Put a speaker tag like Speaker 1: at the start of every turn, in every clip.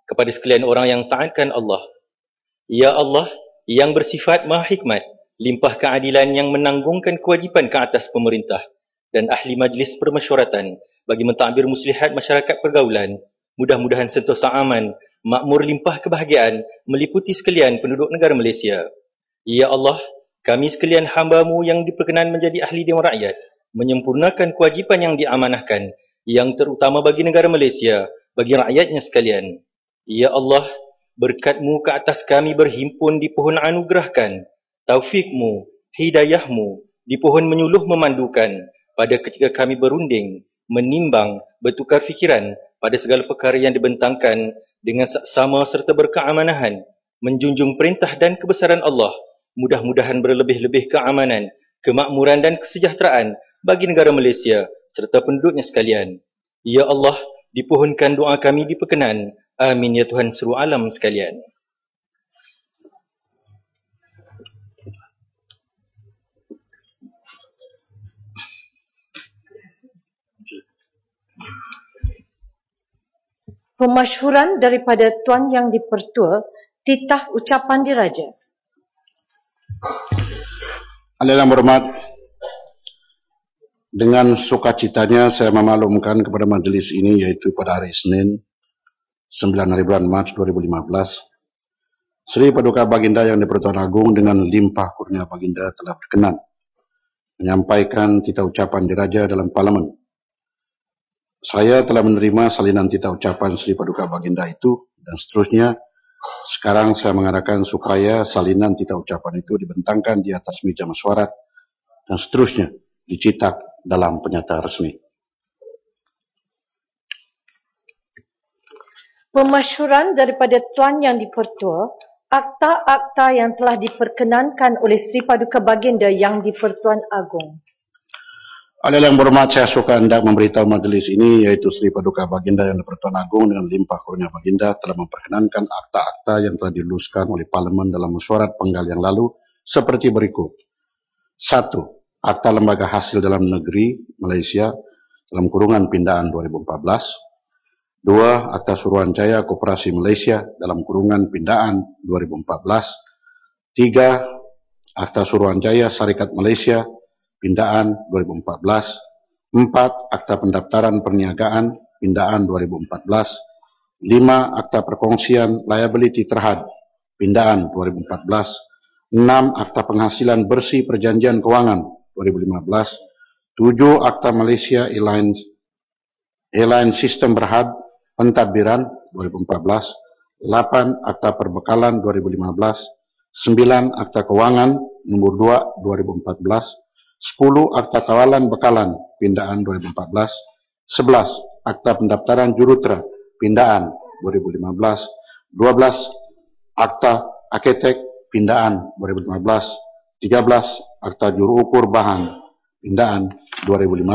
Speaker 1: kepada sekalian orang yang taatkan Allah. Ya Allah, yang bersifat maha hikmat, limpah keadilan yang menanggungkan kewajipan ke atas pemerintah dan ahli majlis permesyuaratan bagi mentadbir muslihat masyarakat pergaulan, mudah-mudahan sentosa aman, makmur limpah kebahagiaan meliputi sekalian penduduk negara Malaysia. Ya Allah, kami sekalian hamba-Mu yang diperkenan menjadi ahli Dewan Rakyat, menyempurnakan kewajipan yang diamanahkan, yang terutama bagi negara Malaysia, bagi rakyatnya sekalian. Ya Allah, berkat-Mu ke atas kami berhimpun di pohon anugerahkan, taufik-Mu, hidayah-Mu, di pohon menyuluh memandukan, pada ketika kami berunding, menimbang, bertukar fikiran, pada segala perkara yang dibentangkan, dengan saksama serta berkeamanahan, menjunjung perintah dan kebesaran Allah, mudah-mudahan berlebih-lebih keamanan, kemakmuran dan kesejahteraan bagi negara Malaysia serta penduduknya sekalian. Ya Allah, dipohonkan doa kami diperkenan. Amin ya Tuhan seluruh alam sekalian.
Speaker 2: Pemasyhuran daripada Tuan Yang di-Pertua, titah ucapan diraja.
Speaker 3: Yang berhormat, dengan sukacitanya saya memaklumkan kepada majlis ini, yaitu pada hari Senin 9 hari bulan Mac 2015, Sri Paduka Baginda Yang di-Pertuan Agong dengan limpah kurnia Baginda telah berkenan menyampaikan titah ucapan diraja dalam Parlimen. Saya telah menerima salinan titah ucapan Sri Paduka Baginda itu, dan seterusnya sekarang saya mengadakan supaya salinan titah ucapan itu dibentangkan di atas meja mesyuarat dan seterusnya dicetak dalam penyataan resmi.
Speaker 2: Pemasyhuran daripada Tuan Yang di-Pertua, akta-akta yang telah diperkenankan oleh Sri Paduka Baginda Yang di-Pertuan Agong.
Speaker 3: Yang berhormat, saya suka hendak memberitahu majlis ini, yaitu Sri Paduka Baginda Yang di-Pertuan Agong dengan limpah kurnia Baginda telah memperkenankan akta-akta yang telah diluluskan oleh Parlimen dalam mesyuarat penggal yang lalu seperti berikut. 1. Akta Lembaga Hasil Dalam Negeri Malaysia dalam kurungan pindaan 2014. 2. Akta Suruhanjaya Koperasi Malaysia dalam kurungan pindaan 2014. 3. Akta Suruhanjaya Syarikat Malaysia pindaan 2014. 4. Akta Pendaftaran Perniagaan pindaan 2014. 5. Akta Perkongsian Liability Terhad pindaan 2014. 6. Akta Penghasilan Bersih Perjanjian Kewangan 2015. 7. Akta Malaysia Airline Sistem Berhad Pentadbiran 2014. 8. Akta Perbekalan 2015. 9. Akta Kewangan nomor 2 2014. 10. Akta Kawalan Bekalan pindaan 2014. 11. Akta Pendaftaran Juruterah pindaan 2015. 12. Akta Arkitek pindaan 2015. 13. Akta Juru Ukur Bahan pindaan 2015.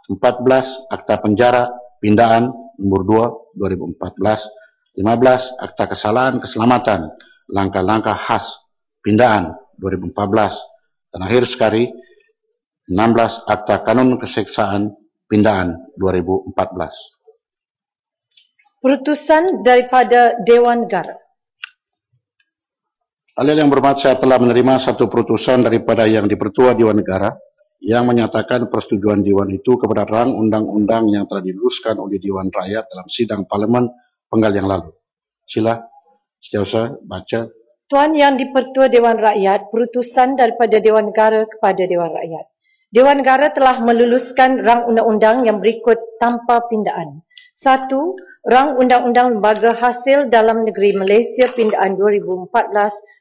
Speaker 3: 14. Akta Penjara pindaan nomor 2 2014. 15. Akta Kesalahan Keselamatan Langkah-langkah khas pindaan 2014. Dan akhir sekali 16. Akta Kanun Keseksaan pindaan 2014.
Speaker 2: Perutusan daripada Dewan Negara.
Speaker 3: Yang berhormat, saya telah menerima satu perutusan daripada Yang di-Pertua Dewan Negara yang menyatakan persetujuan Dewan itu kepada rang undang-undang yang telah diluluskan oleh Dewan Rakyat dalam sidang Parlimen penggal yang lalu. Sila, setiausaha baca.
Speaker 2: Tuan Yang di-Pertua Dewan Rakyat, perutusan daripada Dewan Negara kepada Dewan Rakyat. Dewan Negara telah meluluskan rang undang-undang yang berikut tanpa pindaan. 1. Rang Undang-Undang Lembaga Hasil Dalam Negeri Malaysia pindaan 2014.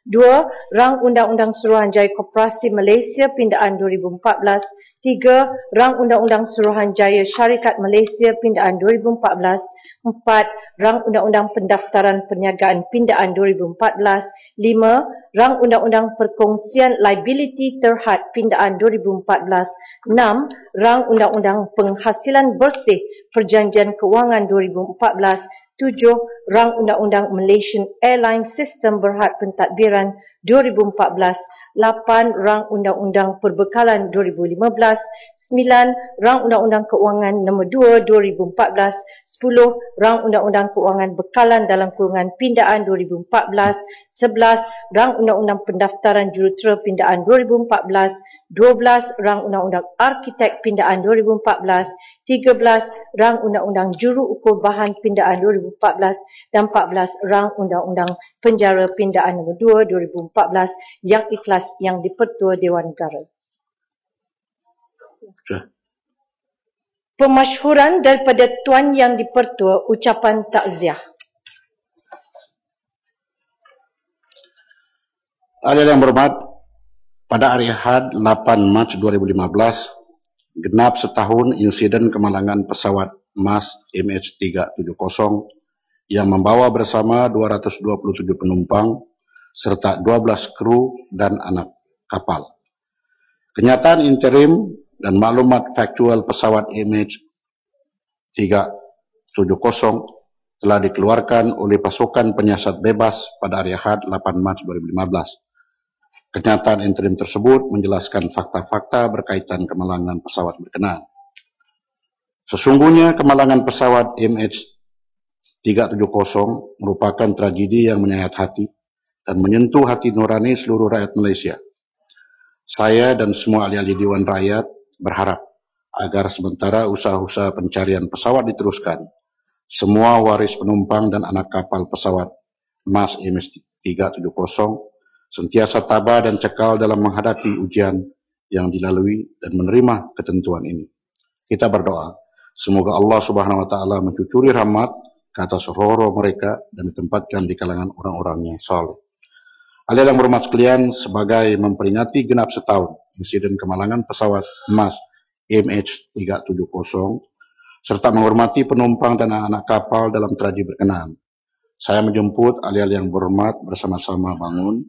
Speaker 2: 2. Rang Undang-Undang Suruhanjaya Koperasi Malaysia pindaan 2014. 3. Rang Undang-Undang Suruhanjaya Syarikat Malaysia pindaan 2014. 4. Rang Undang-Undang Pendaftaran Perniagaan pindaan 2014. 5. Rang Undang-Undang Perkongsian Liability Terhad pindaan 2014. 6. Rang Undang-Undang Penghasilan Bersih Perjanjian Kewangan 2014. 7. Rang Undang-Undang Malaysian Airline Sistem Berhad Pentadbiran 2014, 8 Rang Undang-Undang Perbekalan 2015, 9 Rang Undang-Undang Keuangan Nombor 2 2014, 10 Rang Undang-Undang Keuangan Bekalan dalam Kurungan Pindaan 2014, 11 Rang Undang-Undang Pendaftaran Jurutera Pindaan 2014, 12 Rang Undang-Undang Arkitek Pindaan 2014, 13 Rang Undang-Undang Juru Ukur Bahan Pindaan 2014 dan 14 Rang Undang-Undang Penjara Pindaan Nombor 2 2014 yang ikhlas yang di-Pertua Dewan Negara. Pemasyhuran daripada Tuan Yang di-Pertua, ucapan takziah.
Speaker 3: Ahli yang berhormat, pada hari Ahad 8 Mac 2015, genap setahun insiden kemalangan pesawat MAS MH370 yang membawa bersama 227 penumpang serta 12 kru dan anak kapal. Kenyataan interim dan maklumat faktual pesawat MH370 telah dikeluarkan oleh pasukan penyiasat bebas pada hari Ahad 8 Mac 2015. Kenyataan interim tersebut menjelaskan fakta-fakta berkaitan kemalangan pesawat berkenaan. Sesungguhnya kemalangan pesawat MH370 merupakan tragedi yang menyayat hati dan menyentuh hati nurani seluruh rakyat Malaysia. Saya dan semua ahli-ahli Dewan Rakyat berharap agar sementara usaha-usaha pencarian pesawat diteruskan, semua waris penumpang dan anak kapal pesawat MAS MH370 sentiasa tabah dan cekal dalam menghadapi ujian yang dilalui dan menerima ketentuan ini. Kita berdoa, semoga Allah Subhanahu wa taala mencucuri rahmat ke atas roh-roh mereka dan ditempatkan di kalangan orang-orang yang saleh. Ahli yang berhormat sekalian, sebagai memperingati genap setahun insiden kemalangan pesawat MAS MH370 serta menghormati penumpang dan anak kapal dalam tragedi berkenaan, saya menjemput ahli-ahli yang berhormat bersama-sama bangun.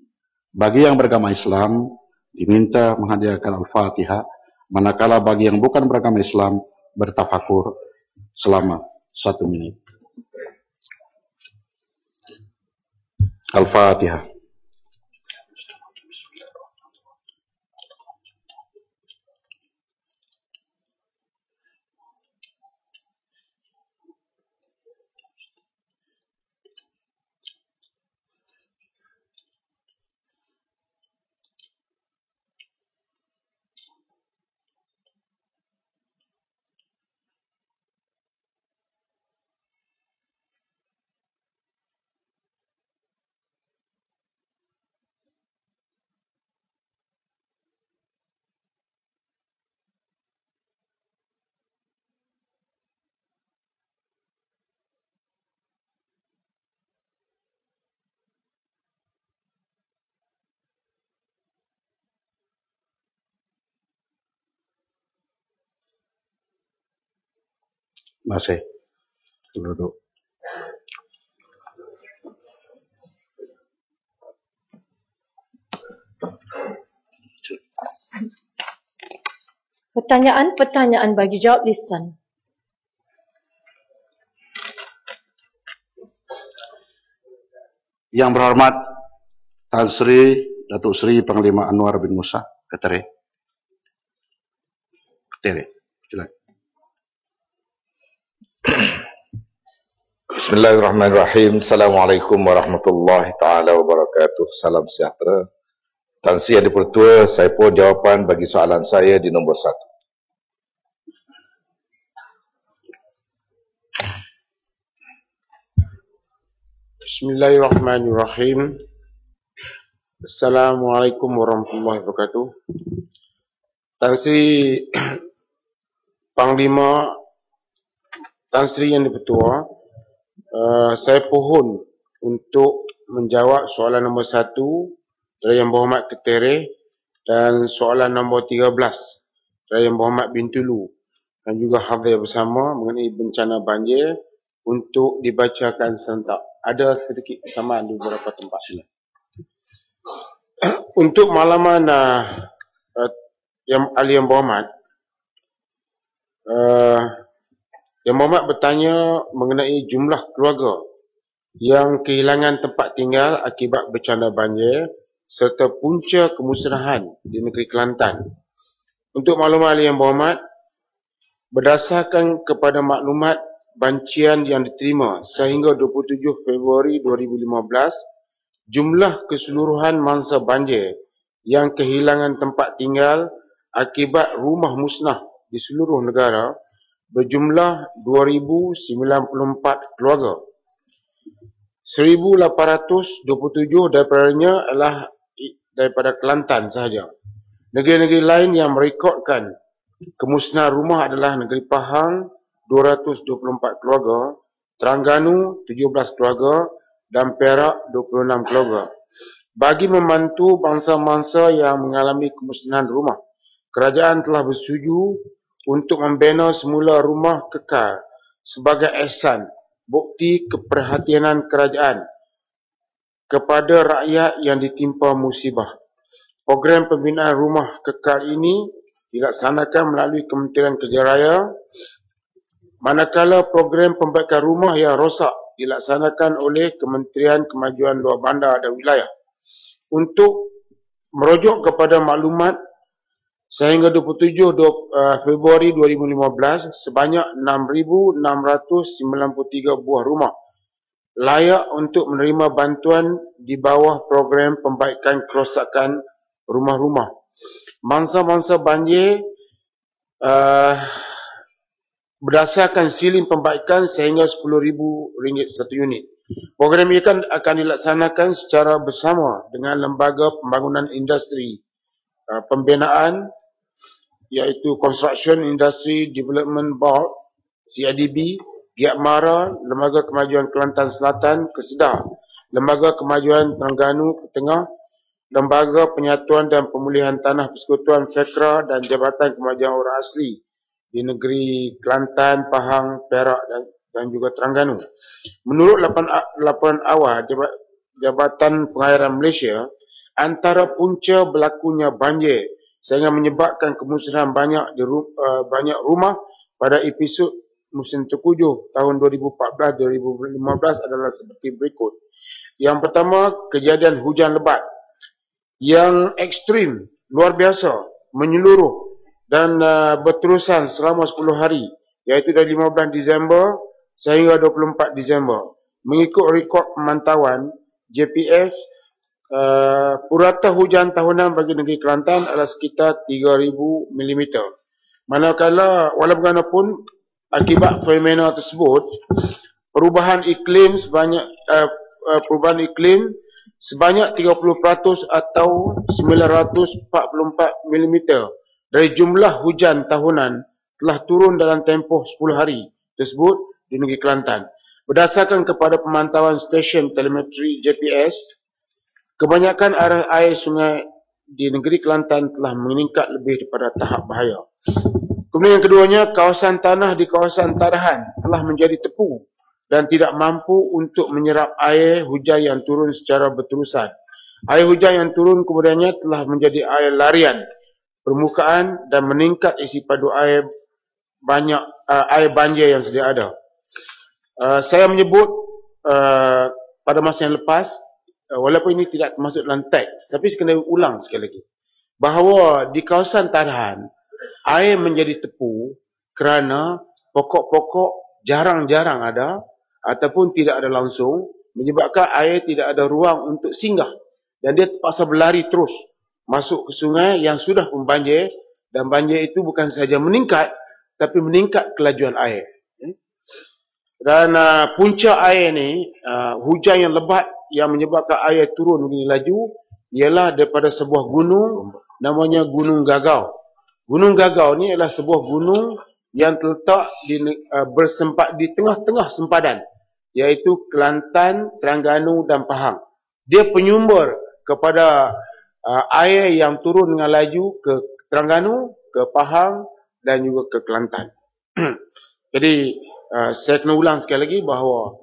Speaker 3: Bagi yang beragama Islam, diminta menghadiahkan Al-Fatihah, manakala bagi yang bukan beragama Islam, bertafakur selama 1 menit. Al-Fatihah. Masih duduk.
Speaker 2: Pertanyaan-pertanyaan bagi jawab lisan.
Speaker 3: Yang berhormat Tan Sri Datuk Seri Panglima Anwar bin Musa, Ketere. Silakan.
Speaker 4: Bismillahirrahmanirrahim. Assalamualaikum warahmatullahi taala wabarakatuh. Salam sejahtera. Tan Sri Yang di-Pertua, saya pun jawapan bagi soalan saya di nombor 1.
Speaker 5: Bismillahirrahmanirrahim. Assalamualaikum warahmatullahi wabarakatuh. Tan Sri Panglima, Tan Sri Yang di-Pertua, saya pohon untuk menjawab soalan nombor 1 dari Yang Berhormat Ketere dan soalan nombor 13 dari Yang Berhormat Bintulu dan juga hadir bersama mengenai bencana banjir untuk dibacakan serentak. Ada sedikit kesamaan di beberapa tempat. Untuk makluman yang ahli yang berhormat, Yang Berhormat bertanya mengenai jumlah keluarga yang kehilangan tempat tinggal akibat bencana banjir serta punca kemusnahan di negeri Kelantan. Untuk maklumat yang berhormat, berdasarkan kepada maklumat bancian yang diterima sehingga 27 Februari 2015, jumlah keseluruhan mangsa banjir yang kehilangan tempat tinggal akibat rumah musnah di seluruh negara berjumlah 2,094 keluarga. 1,827 daripadanya adalah daripada Kelantan sahaja. Negeri-negeri lain yang merekodkan kemusnahan rumah adalah negeri Pahang 224 keluarga, Terengganu 17 keluarga dan Perak 26 keluarga. Bagi membantu bangsa-bangsa yang mengalami kemusnahan rumah, kerajaan telah bersetuju untuk membina semula rumah kekal sebagai ihsan, bukti keperhatianan kerajaan kepada rakyat yang ditimpa musibah. Program pembinaan rumah kekal ini dilaksanakan melalui Kementerian Kerja Raya, manakala program pembaikan rumah yang rosak dilaksanakan oleh Kementerian Kemajuan Luar Bandar dan Wilayah. Untuk merujuk kepada maklumat sehingga 27 Februari 2015, sebanyak 6,693 buah rumah layak untuk menerima bantuan di bawah program pembaikan kerosakan rumah-rumah. Mangsa-mangsa banjir berdasarkan silin pembaikan sehingga RM10,000 satu unit. Program ini akan dilaksanakan secara bersama dengan Lembaga Pembangunan Industri Pembinaan, iaitu Construction Industry Development Board, CIDB, Giat Mara, Lembaga Kemajuan Kelantan Selatan, Kesedah, Lembaga Kemajuan Terengganu, Tengah, Lembaga Penyatuan dan Pemulihan Tanah Persekutuan FEKRA dan Jabatan Kemajuan Orang Asli di negeri Kelantan, Pahang, Perak dan juga Terengganu. Menurut laporan awal Jabatan Pengairan Malaysia, antara punca berlakunya banjir sehingga menyebabkan kemusnahan banyak rumah pada episod musim terkujuh tahun 2014-2015 adalah seperti berikut. Yang pertama, kejadian hujan lebat yang ekstrim, luar biasa, menyeluruh dan berterusan selama 10 hari, iaitu dari 15 Disember sehingga 24 Disember. Mengikut rekod pemantauan JPS, purata hujan tahunan bagi negeri Kelantan adalah sekitar 3,000 mm. Manakala walaupun akibat fenomena tersebut, perubahan iklim sebanyak 30% atau 944 mm dari jumlah hujan tahunan telah turun dalam tempoh 10 hari tersebut di negeri Kelantan. Berdasarkan kepada pemantauan stesen telemetri JPS, kebanyakan arus air sungai di negeri Kelantan telah meningkat lebih daripada tahap bahaya. Kemudian yang keduanya, kawasan tanah di kawasan tarahan telah menjadi tepu dan tidak mampu untuk menyerap air hujan yang turun secara berterusan. Air hujan yang turun kemudiannya telah menjadi air larian permukaan dan meningkat isi padu air banjir yang sedia ada. Saya menyebut pada masa yang lepas, walaupun ini tidak termasuk dalam teks, tapi saya kena ulang sekali lagi, bahawa di kawasan tarahan air menjadi tepu kerana pokok-pokok jarang-jarang ada ataupun tidak ada langsung, menyebabkan air tidak ada ruang untuk singgah dan dia terpaksa berlari terus masuk ke sungai yang sudah pun banjir, dan banjir itu bukan sahaja meningkat tapi meningkat kelajuan air. Dan punca air ni, hujan yang lebat yang menyebabkan air turun begini laju ialah daripada sebuah gunung namanya Gunung Gagau. Gunung Gagau ni adalah sebuah gunung yang terletak bersempat di tengah-tengah sempadan, iaitu Kelantan, Terengganu dan Pahang. Dia penyumber kepada air yang turun dengan laju ke Terengganu, ke Pahang dan juga ke Kelantan. Jadi saya kena ulang sekali lagi bahawa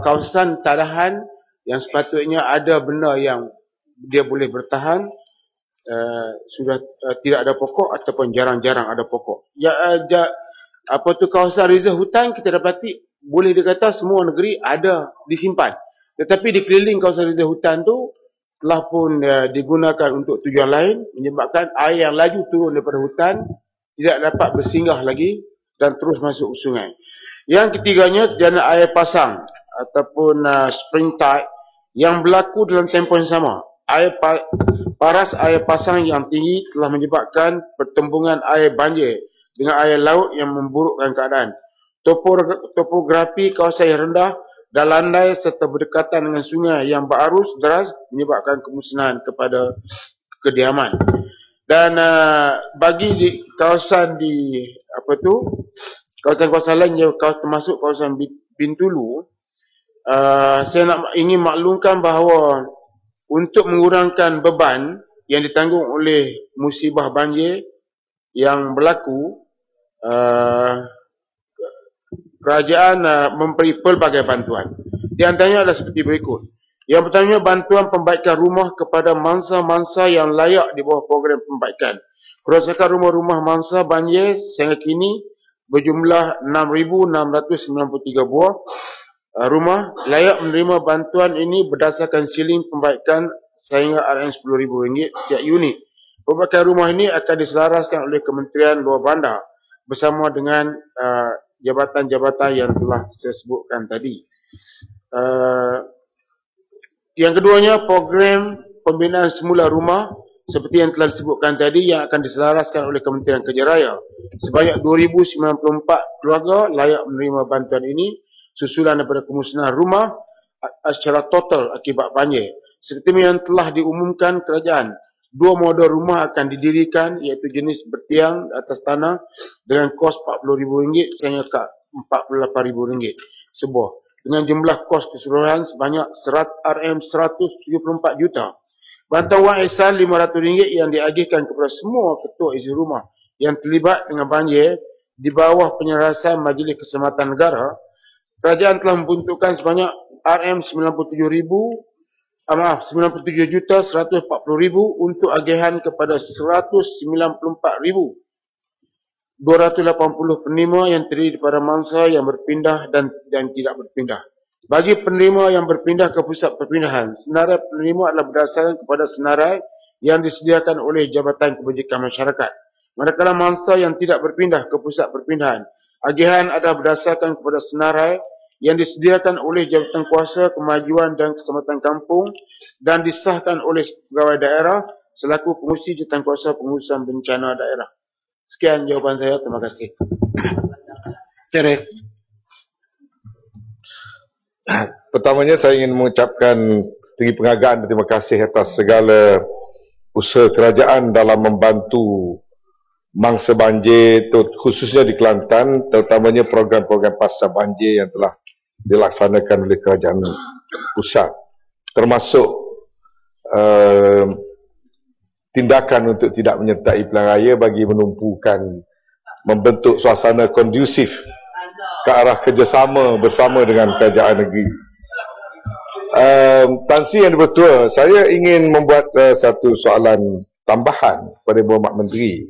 Speaker 5: kawasan tarahan yang sepatutnya ada benda yang dia boleh bertahan, sudah tidak ada pokok ataupun jarang-jarang ada pokok. Kawasan reserve hutan kita dapati boleh dikata semua negeri ada disimpan. Tetapi di keliling kawasan reserve hutan tu telah pun digunakan untuk tujuan lain, menyebabkan air yang laju turun daripada hutan tidak dapat bersinggah lagi dan terus masuk ke sungai. Yang ketiganya, jana air pasang ataupun spring tide yang berlaku dalam tempoh yang sama. Paras air pasang yang tinggi telah menyebabkan pertembungan air banjir dengan air laut yang memburukkan keadaan. Topografi kawasan yang rendah dan landai serta berdekatan dengan sungai yang berarus deras menyebabkan kemusnahan kepada kediaman. Dan bagi di kawasan kawasan-kawasan lain yang termasuk kawasan Bintulu, saya ingin maklumkan bahawa untuk mengurangkan beban yang ditanggung oleh musibah banjir yang berlaku, kerajaan memberi pelbagai bantuan. Di antaranya adalah seperti berikut. Yang pertama, bantuan pembaikan rumah kepada mangsa-mangsa yang layak di bawah program pembaikan. Kerosakan rumah-rumah mangsa banjir sehingga kini berjumlah 6,693 buah rumah layak menerima bantuan ini berdasarkan siling pembaikan sehingga RM10,000 setiap unit. Pembaikan rumah ini akan diselaraskan oleh Kementerian Luar Bandar bersama dengan jabatan-jabatan yang telah saya sebutkan tadi. Yang keduanya, program pembinaan semula rumah seperti yang telah disebutkan tadi yang akan diselaraskan oleh Kementerian Kerja Raya. Sebanyak 2,094 keluarga layak menerima bantuan ini susulan daripada kemusnahan rumah secara total akibat banjir. Seperti yang telah diumumkan kerajaan, 2 model rumah akan didirikan, iaitu jenis bertiang atas tanah dengan kos RM40,000 sehingga ke RM48,000 sebuah, dengan jumlah kos keseluruhan sebanyak RM174 juta. Bantuan wang ihsan RM500 yang diagihkan kepada semua ketua isi rumah yang terlibat dengan banjir di bawah penyelarasan Majlis Keselamatan Negara. Kerajaan telah membentukkan sebanyak RM97,140,000 untuk agihan kepada 194,280 penerima yang terdiri daripada mangsa yang berpindah dan tidak berpindah. Bagi penerima yang berpindah ke pusat perpindahan, senarai penerima adalah berdasarkan kepada senarai yang disediakan oleh Jabatan Kebajikan Masyarakat. Manakala mangsa yang tidak berpindah ke pusat perpindahan, agihan adalah berdasarkan kepada senarai yang disediakan oleh Jabatan Kuasa Kemajuan dan Keselamatan Kampung dan disahkan oleh pegawai daerah selaku pengurusi Jabatan Kuasa Pengurusan Bencana Daerah. Sekian jawapan saya, terima kasih.
Speaker 3: Tere.
Speaker 4: Pertamanya saya ingin mengucapkan setinggi penghargaan dan terima kasih atas segala usaha kerajaan dalam membantu mangsa banjir, khususnya di Kelantan, terutamanya program-program pasca banjir yang telah dilaksanakan oleh kerajaan pusat, termasuk tindakan untuk tidak menyertai pilihan raya bagi menumpukan membentuk suasana kondusif ke arah kerjasama bersama dengan kerajaan negeri. Tan Sri Yang Dipertua, saya ingin membuat satu soalan tambahan kepada Berhormat Menteri.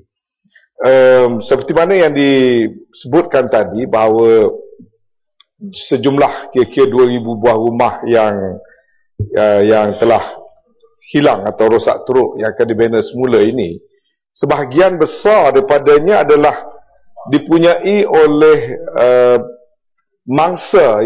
Speaker 4: Seperti mana yang disebutkan tadi bahawa sejumlah kira-kira 2,000 buah rumah yang telah hilang atau rosak teruk yang akan dibina semula ini, sebahagian besar daripadanya adalah dipunyai oleh mangsa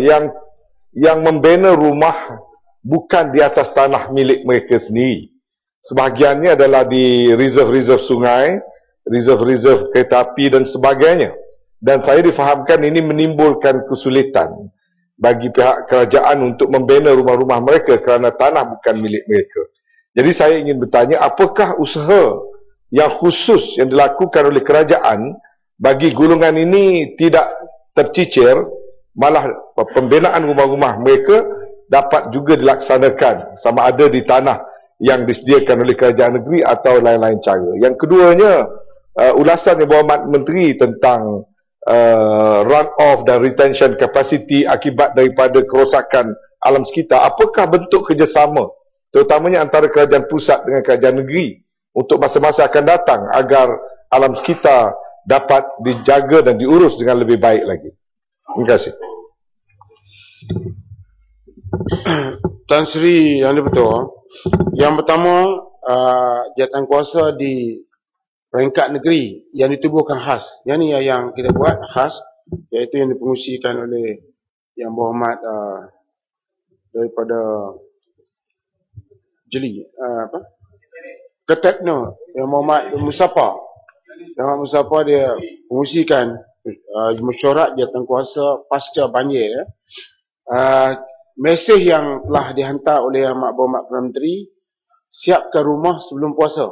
Speaker 4: yang membina rumah bukan di atas tanah milik mereka sendiri. Sebahagiannya adalah di reserve-reserve sungai, reserve-reserve kereta api dan sebagainya. Dan saya difahamkan ini menimbulkan kesulitan bagi pihak kerajaan untuk membina rumah-rumah mereka kerana tanah bukan milik mereka. Jadi saya ingin bertanya, apakah usaha yang khusus yang dilakukan oleh kerajaan bagi golongan ini tidak tercicir, malah pembinaan rumah-rumah mereka dapat juga dilaksanakan sama ada di tanah yang disediakan oleh kerajaan negeri atau lain-lain cara. Yang keduanya, ulasan Yang Berhormat Menteri tentang run-off dan retention capacity akibat daripada kerosakan alam sekitar. Apakah bentuk kerjasama terutamanya antara kerajaan pusat dengan kerajaan negeri untuk masa-masa akan datang agar alam sekitar dapat dijaga dan diurus dengan lebih baik lagi? Terima kasih.
Speaker 5: Tan Sri Yang Dipertua, Yang pertama, jawatankuasa di peringkat negeri yang ditubuhkan khas. Yang ni yang kita buat khas, iaitu yang dipengusikan oleh Yang Berhormat daripada Jeli, Ketekno, Yang Berhormat Musafar. Yang Berhormat Musafar dia pengusikan mesyuarat jawatankuasa pasca banjir. Mesej yang telah dihantar oleh Yang Berhormat Perdana Menteri, siapkan rumah sebelum puasa.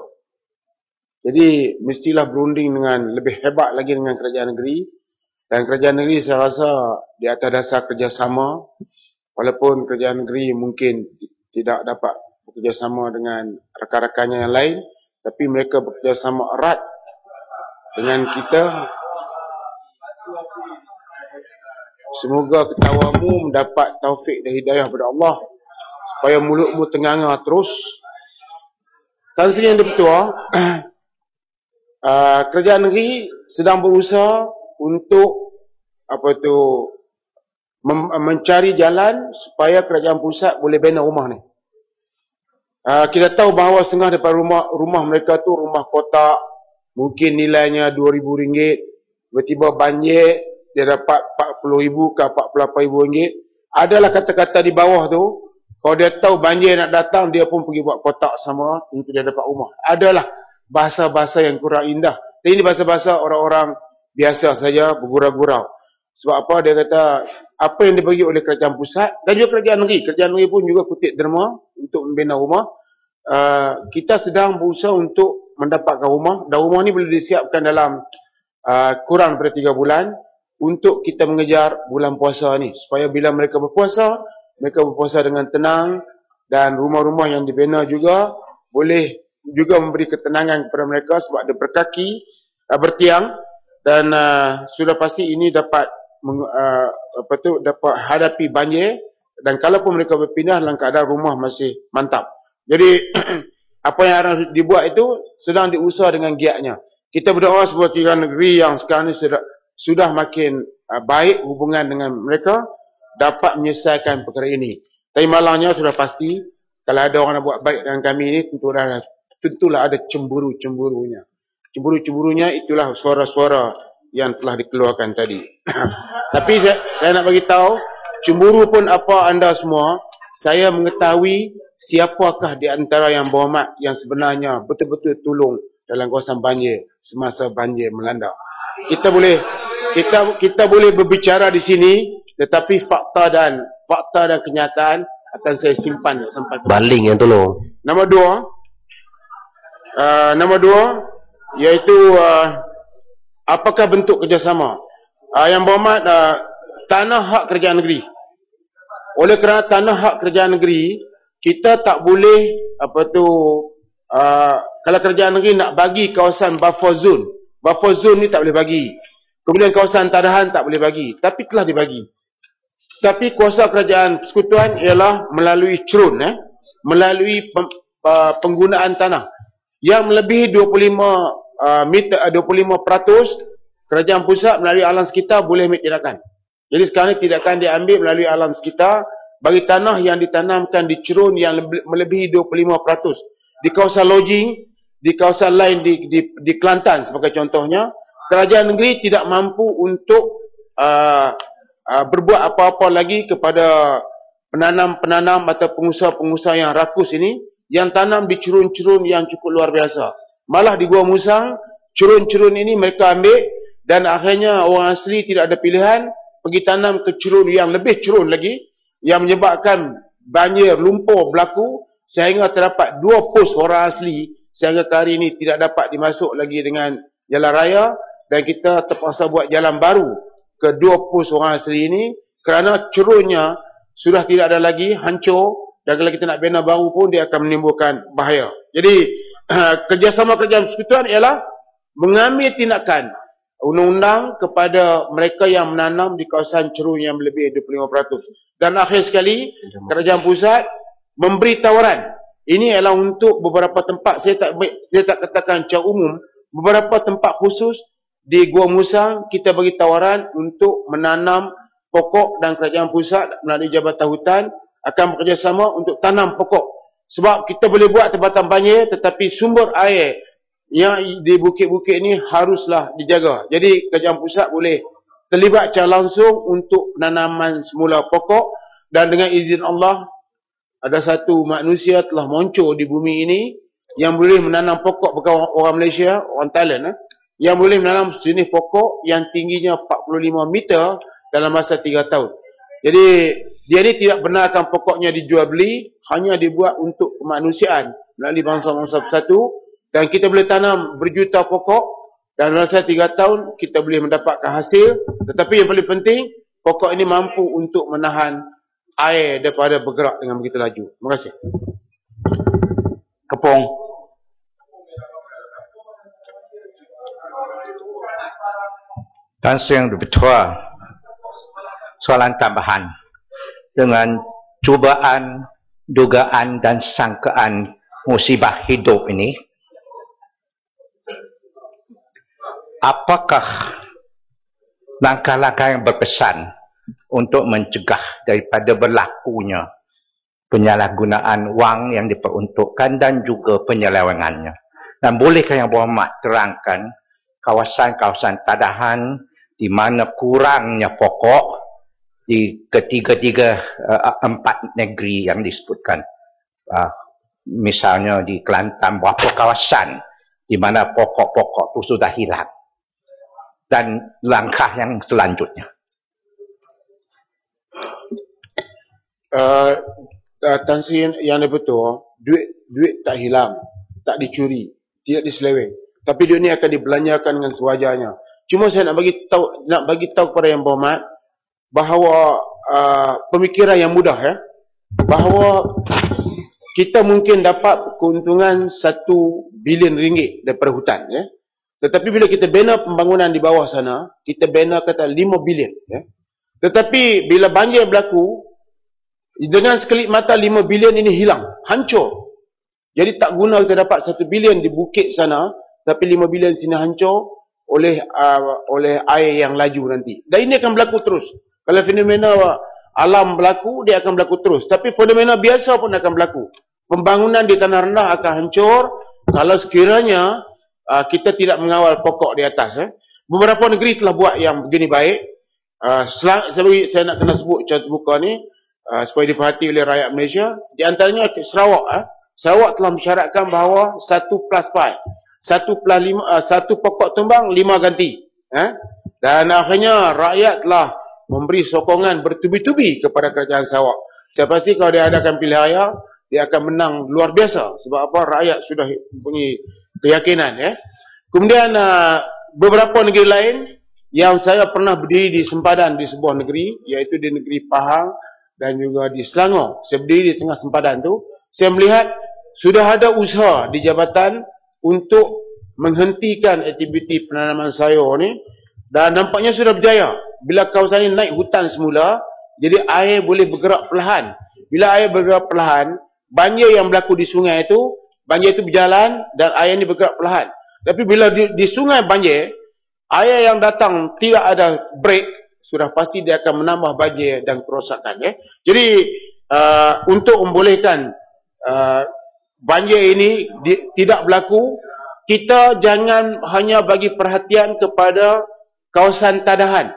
Speaker 5: Jadi mestilah berunding dengan lebih hebat lagi dengan kerajaan negeri. Dan kerajaan negeri saya rasa di atas dasar kerjasama, walaupun kerajaan negeri mungkin tidak dapat bekerjasama dengan rakan-rakannya yang lain, tapi mereka bekerjasama erat dengan kita. Semoga ketawamu mendapat taufik dan hidayah daripada Allah, supaya mulutmu tenganga terus. Tan Sri Yang Di-Pertua, kerajaan negeri sedang berusaha untuk mencari jalan supaya kerajaan pusat boleh bina rumah ni. Kita tahu bahawa setengah daripada rumah mereka tu rumah kotak, mungkin nilainya RM2,000, tiba-tiba banjir dia dapat RM40,000 ke RM48,000. Adalah kata-kata di bawah tu, kalau dia tahu banjir nak datang, dia pun pergi buat kotak sama untuk dia dapat rumah. Adalah bahasa-bahasa yang kurang indah. Tapi ini bahasa-bahasa orang-orang biasa saja, bergurau-gurau. Sebab apa? Dia kata, apa yang dibagi oleh kerajaan pusat dan juga kerajaan negeri. Kerajaan negeri pun juga kutip derma untuk membina rumah. Kita sedang berusaha untuk mendapatkan rumah. Dan rumah ni boleh disiapkan dalam kurang daripada 3 bulan untuk kita mengejar bulan puasa ni. Supaya bila mereka berpuasa dengan tenang, dan rumah-rumah yang dibina juga boleh juga memberi ketenangan kepada mereka sebab dia berkaki, bertiang, dan sudah pasti ini dapat dapat hadapi banjir, dan kalaupun mereka berpindah dalam keadaan rumah masih mantap. Jadi apa yang harus dibuat itu sedang diusaha dengan giatnya. Kita berdoa sebuah kerajaan negeri yang sekarang ini sudah makin baik hubungan dengan mereka, dapat menyelesaikan perkara ini. Tapi malangnya sudah pasti, kalau ada orang nak buat baik dengan kami ini, tentulah ada cemburu-cemburunya. Cemburu-cemburunya itulah suara-suara yang telah dikeluarkan tadi. Tapi saya nak bagi tahu, cemburu pun apa anda semua, saya mengetahui siapakah di antara Yang Berhormat yang sebenarnya betul-betul tolong dalam kawasan banjir semasa banjir melanda. Kita boleh berbicara di sini, tetapi fakta dan kenyataan akan saya simpan sampai
Speaker 6: baling yang tolong.
Speaker 5: Nombor dua, iaitu apakah bentuk kerjasama? Yang Berhormat, tanah hak kerajaan negeri. Oleh kerana tanah hak kerajaan negeri, kita tak boleh kalau kerajaan negeri nak bagi kawasan buffer zone ni tak boleh bagi. Kemudian kawasan tadahan tak boleh bagi, tapi telah dibagi. Tapi kuasa kerajaan persekutuan ialah melalui cerun, melalui penggunaan tanah yang melebihi 25%, kerajaan pusat melalui alam sekitar boleh ambil tindakan. Jadi sekarang ni tindakan diambil melalui alam sekitar bagi tanah yang ditanamkan di cerun yang melebihi 25%. Di kawasan lodging, di kawasan lain di Kelantan sebagai contohnya, kerajaan negeri tidak mampu untuk berbuat apa-apa lagi kepada penanam-penanam atau pengusaha-pengusaha yang rakus ini, yang tanam di cerun-cerun yang cukup luar biasa. Malah di Gua Musang, cerun-cerun ini mereka ambil, dan akhirnya orang asli tidak ada pilihan, pergi tanam ke cerun yang lebih cerun lagi, yang menyebabkan banjir lumpur berlaku, sehingga terdapat 2 pos orang asli, sehingga hari ini tidak dapat dimasuk lagi dengan jalan raya, dan kita terpaksa buat jalan baru ke 2 pos orang asli ini, kerana cerunnya sudah tidak ada lagi, hancur, dan kalau kita nak bina baru pun dia akan menimbulkan bahaya. Jadi kerjasama kerajaan persekutuan ialah mengambil tindakan undang-undang kepada mereka yang menanam di kawasan cerun yang melebihi 25%. Dan akhir sekali, kerajaan pusat memberi tawaran. Ini ialah untuk beberapa tempat, saya tak katakan secara umum, beberapa tempat khusus di Gua Musang kita bagi tawaran untuk menanam pokok, dan kerajaan pusat melalui Jabatan Hutan akan bekerjasama untuk tanam pokok. Sebab kita boleh buat tempatan banjir, tetapi sumber air yang di bukit-bukit ni haruslah dijaga. Jadi kerajaan pusat boleh terlibat secara langsung untuk penanaman semula pokok, dan dengan izin Allah ada satu manusia telah muncul di bumi ini yang boleh menanam pokok, bukan orang Malaysia, orang Thailand, yang boleh menanam sejenis pokok yang tingginya 45 meter dalam masa 3 tahun. Jadi dia ni tidak benarkan pokoknya dijual beli, hanya dibuat untuk kemanusiaan melalui bangsa-bangsa bersatu, dan kita boleh tanam berjuta pokok dan dalam masa 3 tahun kita boleh mendapatkan hasil. Tetapi yang paling penting, pokok ini mampu untuk menahan air daripada bergerak dengan begitu laju. Terima kasih.
Speaker 6: Kepong. Tan Sri Yang Dipertua, soalan tambahan. Dengan cubaan, dugaan dan sangkaan musibah hidup ini, apakah langkah-langkah yang berpesan untuk mencegah daripada berlakunya penyalahgunaan wang yang diperuntukkan dan juga penyelewengannya? Dan bolehkah Yang Berhormat terangkan kawasan-kawasan tadahan di mana kurangnya pokok di ketiga-tiga 4 negeri yang disebutkan? Misalnya di Kelantan, berapa kawasan di mana pokok-pokok itu sudah hilang? Dan langkah yang selanjutnya.
Speaker 5: Tan Sri Yang Dipertua, duit tak hilang, tak dicuri, tidak diseleweng. Tapi duit ni akan dibelanjakan dengan sewajarnya. Cuma saya nak bagi tahu kepada Yang Berhormat bahawa pemikiran yang mudah, ya, bahawa kita mungkin dapat keuntungan 1 bilion ringgit daripada hutan, ya. Tetapi bila kita bina pembangunan di bawah sana, kita bina kata 5 bilion, ya. Tetapi bila banjir berlaku, dengan sekelip mata 5 bilion ini hilang, hancur. Jadi tak guna kita dapat 1 bilion di bukit sana, tapi 5 bilion sini hancur oleh air yang laju nanti. Dan ini akan berlaku terus. Kalau fenomena alam berlaku, dia akan berlaku terus. Tapi fenomena biasa pun akan berlaku. Pembangunan di tanah rendah akan hancur kalau sekiranya kita tidak mengawal pokok di atas. Beberapa negeri telah buat yang begini baik. Saya nak kena sebut contoh buka ni supaya diperhati oleh rakyat Malaysia. Di antaranya Sarawak. Sarawak telah mensyaratkan bahawa 1+5. 1 pokok tumbang, 5 ganti. Dan akhirnya rakyat telah memberi sokongan bertubi-tubi kepada kerajaan Sarawak. Saya pasti kalau dia adakan pilihan raya, dia akan menang luar biasa. Sebab apa? Rakyat sudah mempunyai keyakinan, ya. Kemudian beberapa negeri lain yang saya pernah berdiri di sempadan di sebuah negeri, iaitu di negeri Pahang dan juga di Selangor. Saya berdiri di tengah sempadan tu, saya melihat sudah ada usaha di jabatan untuk menghentikan aktiviti penanaman sayur ni, dan nampaknya sudah berjaya. Bila kawasan ini naik hutan semula, jadi air boleh bergerak perlahan. Bila air bergerak perlahan, banjir yang berlaku di sungai itu, banjir itu berjalan dan air ini bergerak perlahan. Tapi bila di sungai banjir, air yang datang tidak ada break, sudah pasti dia akan menambah banjir dan kerosakan, ya. Jadi untuk membolehkan banjir ini tidak berlaku, kita jangan hanya bagi perhatian kepada kawasan tadahan.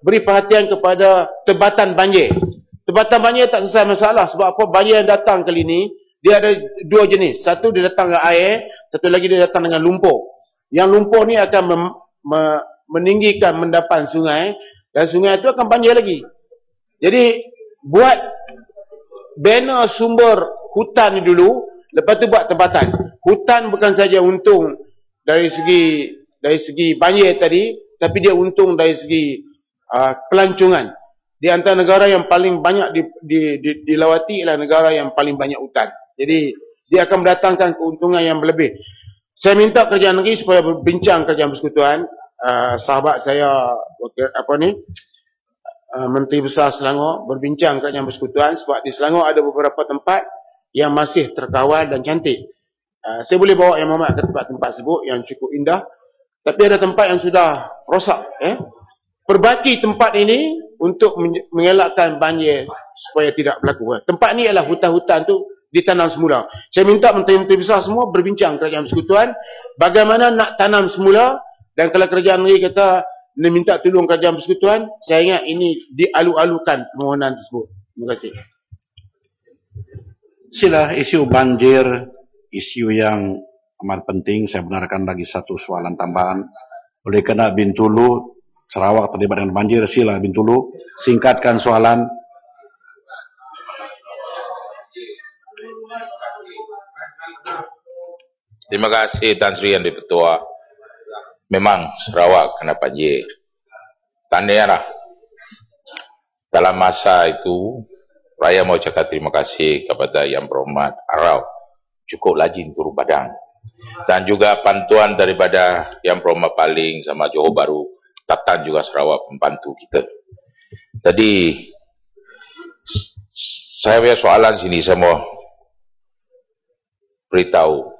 Speaker 5: Beri perhatian kepada tebatan banjir. Tebatan banjir tak selesai masalah. Sebab apa? Banjir yang datang kali ini, dia ada 2 jenis. Satu dia datang dengan air, satu lagi dia datang dengan lumpur. Yang lumpur ni akan meninggikan mendapan sungai, dan sungai itu akan banjir lagi. Jadi buat bina sumber hutan ni dulu, lepas tu buat tebatan. Hutan bukan saja untung dari segi banjir tadi, tapi dia untung dari segi pelancongan. Di antara negara yang paling banyak dilawati ialah negara yang paling banyak hutan. Jadi dia akan mendatangkan keuntungan yang berlebih. Saya minta kerajaan negeri supaya berbincang kerajaan persekutuan. Sahabat saya Menteri Besar Selangor berbincang kerajaan persekutuan, sebab di Selangor ada beberapa tempat yang masih terkawal dan cantik. Saya boleh bawa Yang Berhormat ke tempat-tempat sebut yang cukup indah. Tapi ada tempat yang sudah rosak. Perbaiki tempat ini untuk mengelakkan banjir supaya tidak berlaku. Tempat ni ialah hutan-hutan tu ditanam semula. Saya minta menteri-menteri besar semua berbincang kerajaan persekutuan bagaimana nak tanam semula, dan kalau kerajaan negeri kata dia minta tolong kerajaan persekutuan, saya ingat ini dialu-alukan permohonan tersebut. Terima kasih.
Speaker 3: Sila isu banjir, isu yang amat penting. Saya benarkan lagi satu soalan tambahan. Oleh kerana Bintulu, Sarawak terlibat dengan banjir, sila Bintulu singkatkan soalan.
Speaker 7: Terima kasih Tan Sri Yang Di-Pertua. Memang Sarawak kena banjir. Tandanya dalam masa itu, Raya mau cakap terima kasih kepada Yang Berhormat Arau. Cukup lajin turun padang. Dan juga bantuan daripada Yang Berhormat Paling sama Johor Bahru, Tatan juga Sarawak membantu kita. Jadi, saya punya soalan sini, saya mau beritahu.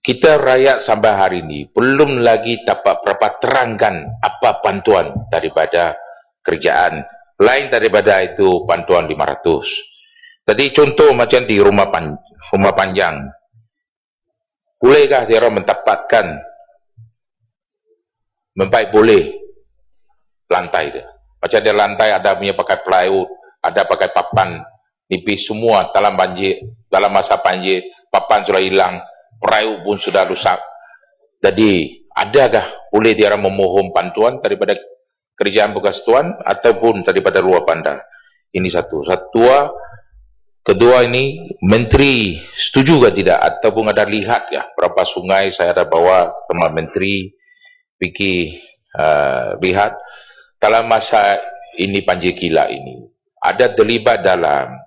Speaker 7: Kita rakyat sampai hari ini belum lagi dapat berapa terangkan apa bantuan daripada kerajaan. Lain daripada itu bantuan 500. Tadi contoh macam di rumah panjang. Bolehkah dia orang mendapatkan membaik boleh lantai dia. Macam dia lantai ada punya pakai plywood, ada pakai papan nipis semua dalam banjir, dalam masa banjir, papan sudah hilang. Perahu pun sudah rusak. Jadi, adakah boleh dia orang memohon bantuan daripada kerajaan persekutuan ataupun daripada luar bandar? Ini satu. Kedua ini, menteri setuju ke tidak? Ataupun ada lihat ya berapa sungai saya ada bawa sama menteri pergi lihat dalam masa ini banjir gila ini. Ada terlibat dalam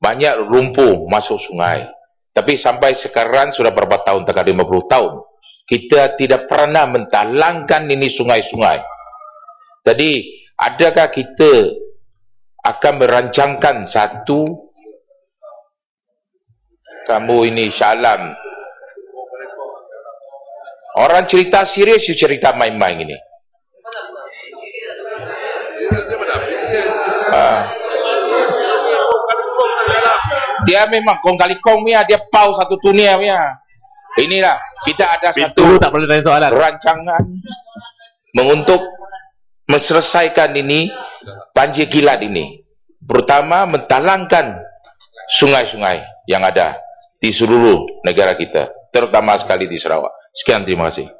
Speaker 7: banyak lumpur masuk sungai. Tapi sampai sekarang sudah berapa tahun, tak 50 tahun, kita tidak pernah mentalangkan ini sungai-sungai. Jadi, adakah kita akan merancangkan satu, kamu ini Syalam, orang cerita serius, cerita main-main ini. Dia memang kong kali kong dia pau satu dunia punya. Inilah kita ada satu
Speaker 8: tak boleh tanya soalan.
Speaker 7: Rancangan untuk menyelesaikan ini banjir kilat ini. Pertama mentalangkan sungai-sungai yang ada di seluruh negara kita, terutama sekali di Sarawak. Sekian, terima kasih.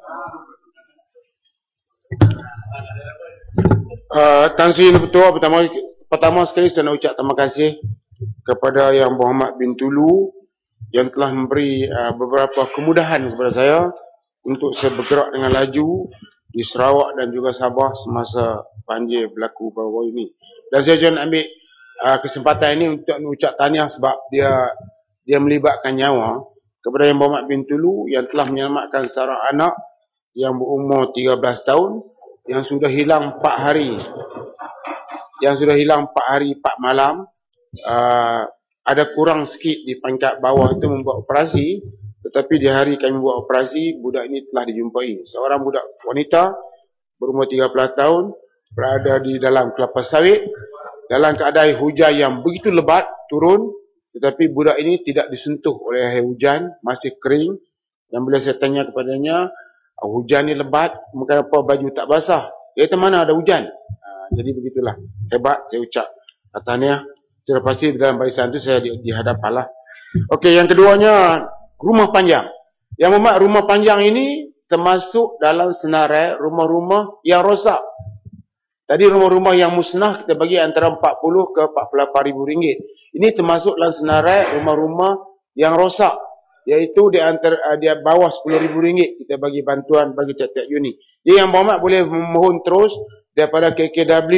Speaker 5: Tan Sri Yang Di-Pertua, pertama sekali saya nak ucap terima kasih kepada Yang Berhormat Bintulu yang telah memberi beberapa kemudahan kepada saya untuk saya bergerak dengan laju di Sarawak dan juga Sabah semasa banjir berlaku baru-baru ini. Dan saya juga ambil kesempatan ini untuk mengucap tahniah sebab dia melibatkan nyawa kepada Yang Berhormat Bintulu yang telah menyelamatkan seorang anak yang berumur 13 tahun yang sudah hilang 4 hari. Yang sudah hilang 4 hari 4 malam. Ada kurang sikit di pangkat bawah itu membuat operasi, tetapi di hari kami buat operasi, budak ini telah dijumpai. Seorang budak wanita berumur 13 tahun berada di dalam kelapa sawit dalam keadaan hujan yang begitu lebat turun, tetapi budak ini tidak disentuh oleh air hujan, masih kering. Dan bila saya tanya kepadanya, hujan ni lebat, kenapa baju tak basah? Dia kata mana ada hujan. Jadi begitulah, hebat saya ucap tahniah. Sudah pasti dalam barisan itu saya dihadapkanlah. Okey, yang keduanya rumah panjang. Yang memang rumah panjang ini termasuk dalam senarai rumah-rumah yang rosak. Tadi rumah-rumah yang musnah kita bagi antara 40 ke 48 ribu ringgit. Ini termasuk dalam senarai rumah-rumah yang rosak, iaitu di antara dia bawah 10 ribu ringgit kita bagi bantuan bagi tiap-tiap unit. Jadi yang berhormat boleh memohon terus daripada KKW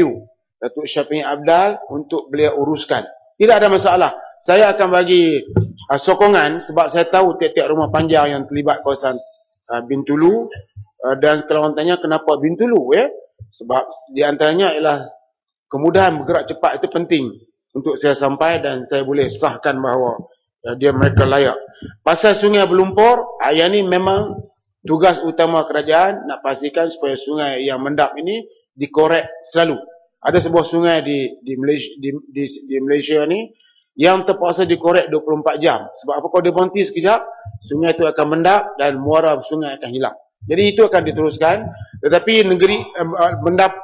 Speaker 5: Datuk Syafiq Abdal untuk beliau uruskan. Tidak ada masalah. Saya akan bagi sokongan sebab saya tahu tiap-tiap rumah panjang yang terlibat kawasan Bintulu. Dan kalau orang tanya kenapa Bintulu, sebab di antaranya ialah kemudahan bergerak cepat itu penting untuk saya sampai dan saya boleh sahkan bahawa mereka layak. Pasal sungai berlumpur, yang ini memang tugas utama kerajaan nak pastikan supaya sungai yang mendap ini dikorek selalu. Ada sebuah sungai di Malaysia ni yang terpaksa dikorek 24 jam. Sebab apa? Kalau dia berhenti sekejap, sungai itu akan mendap dan muara sungai akan hilang. Jadi itu akan diteruskan. Tetapi negeri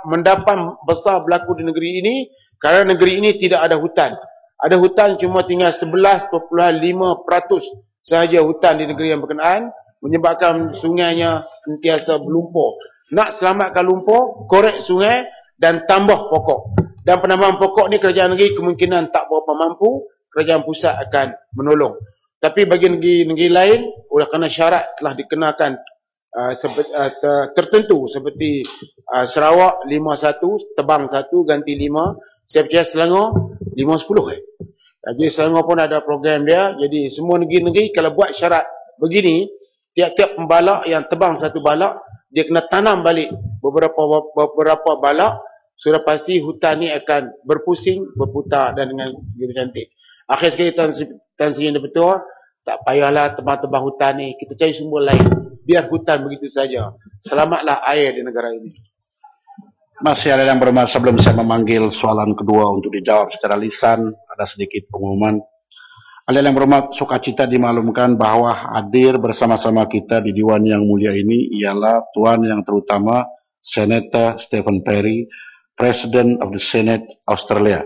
Speaker 5: mendapan besar berlaku di negeri ini kerana negeri ini tidak ada hutan. Ada hutan cuma tinggal 11.5% sahaja hutan di negeri yang berkenaan, menyebabkan sungainya sentiasa berlumpur. Nak selamatkan lumpur, korek sungai dan tambah pokok. Dan penambahan pokok ni kerajaan negeri kemungkinan tak berapa mampu, kerajaan pusat akan menolong. Tapi bagi negeri-negeri lain, oleh kerana syarat telah dikenakan tertentu seperti Sarawak 5-1, Tebang 1 ganti 5, saya percaya Selangor 5-10. Jadi Selangor pun ada program dia. Jadi semua negeri-negeri kalau buat syarat begini, tiap-tiap pembalak yang tebang satu balak, dia kena tanam balik beberapa balak, sudah pasti hutan ni akan berpusing, berputar dan dengan begitu cantik. Akhir sekali Tan Sri Yang Di-Pertua, tak payahlah tebang-tebang hutan ni, kita cari sumber lain. Biar hutan begitu saja. Selamatlah air di negara ini.
Speaker 3: Masih ada yang berhormat, sebelum saya memanggil soalan kedua untuk dijawab secara lisan, ada sedikit pengumuman. Ada yang berhormat, sukacita dimaklumkan bahwa hadir bersama-sama kita di Dewan Yang Mulia ini ialah Tuan Yang Terutama Senator Stephen Perry, President of the Senate Australia.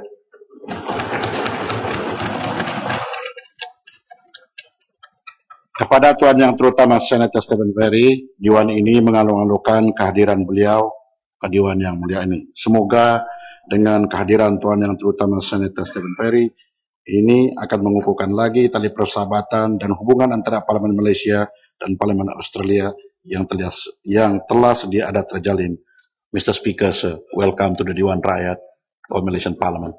Speaker 3: Kepada Tuan Yang Terutama Senator Stephen Perry, Dewan ini mengalu-alukan kehadiran beliau ke Dewan Yang Mulia ini. Semoga dengan kehadiran Tuan Yang Terutama Senator Stephen Perry ini akan mengukuhkan lagi tali persahabatan dan hubungan antara Parlimen Malaysia dan Parlimen Australia yang telah sedia ada terjalin. Mr. Speaker, sir, welcome to the Dewan Rakyat of Malaysian Parliament.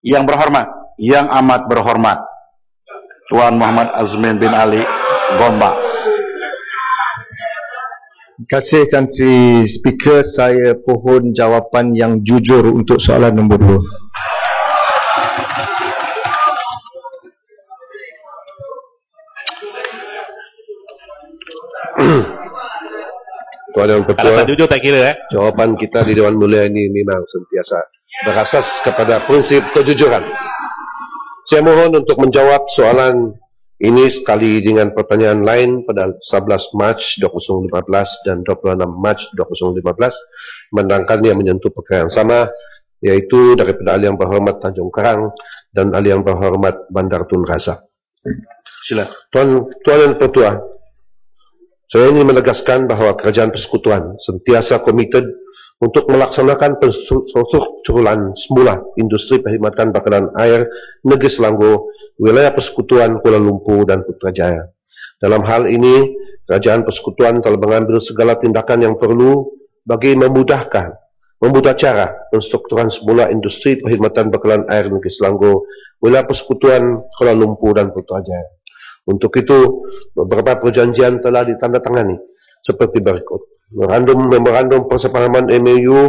Speaker 3: Yang berhormat, yang amat berhormat, Tuan Muhammad Azmin bin Ali Gombak.
Speaker 8: Terima kasih Tan Sri Speaker, saya pohon jawapan yang jujur untuk soalan nombor 2.
Speaker 9: Tuan Yang Ketua, jujur tak kira jawapan kita di Dewan Mulia ini memang sentiasa berasas kepada prinsip kejujuran. Saya mohon untuk menjawab soalan ini sekali dengan pertanyaan lain pada 11 Mac 2015 dan 26 Mac 2015, menangkannya menyentuh perkara yang sama, yaitu daripada Ahli Yang Berhormat Tanjung Karang dan Ahli Yang Berhormat Bandar Tun Razak. Sila. Tuan Yang Ketua, saya ingin menegaskan bahawa Kerajaan Persekutuan sentiasa komited untuk melaksanakan penstrukturan semula industri perkhidmatan bakaran air negeri Selangor, wilayah Persekutuan Kuala Lumpur dan Putrajaya. Dalam hal ini, Kerajaan Persekutuan telah mengambil segala tindakan yang perlu bagi memudah cara penstrukturan semula industri perkhidmatan bakaran air negeri Selangor, wilayah Persekutuan Kuala Lumpur dan Putrajaya. Untuk itu, beberapa perjanjian telah ditandatangani seperti berikut. Memorandum Persepahaman MOU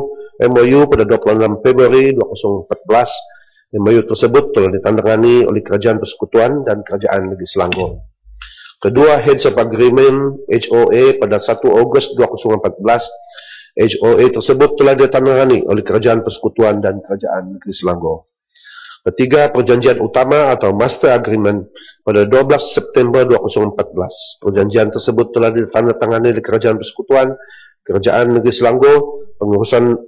Speaker 9: pada 26 Februari 2014. MOU tersebut telah ditandatangani oleh Kerajaan Persekutuan dan Kerajaan Negeri Selangor. Kedua, Heads of Agreement HOA pada 1 Ogos 2014. HOA tersebut telah ditandatangani oleh Kerajaan Persekutuan dan Kerajaan Negeri Selangor. Ketiga, perjanjian utama atau Master Agreement pada 12 September 2014. Perjanjian tersebut telah ditandatangani oleh Kerajaan Persekutuan, Kerajaan Negeri Selangor, pengurusan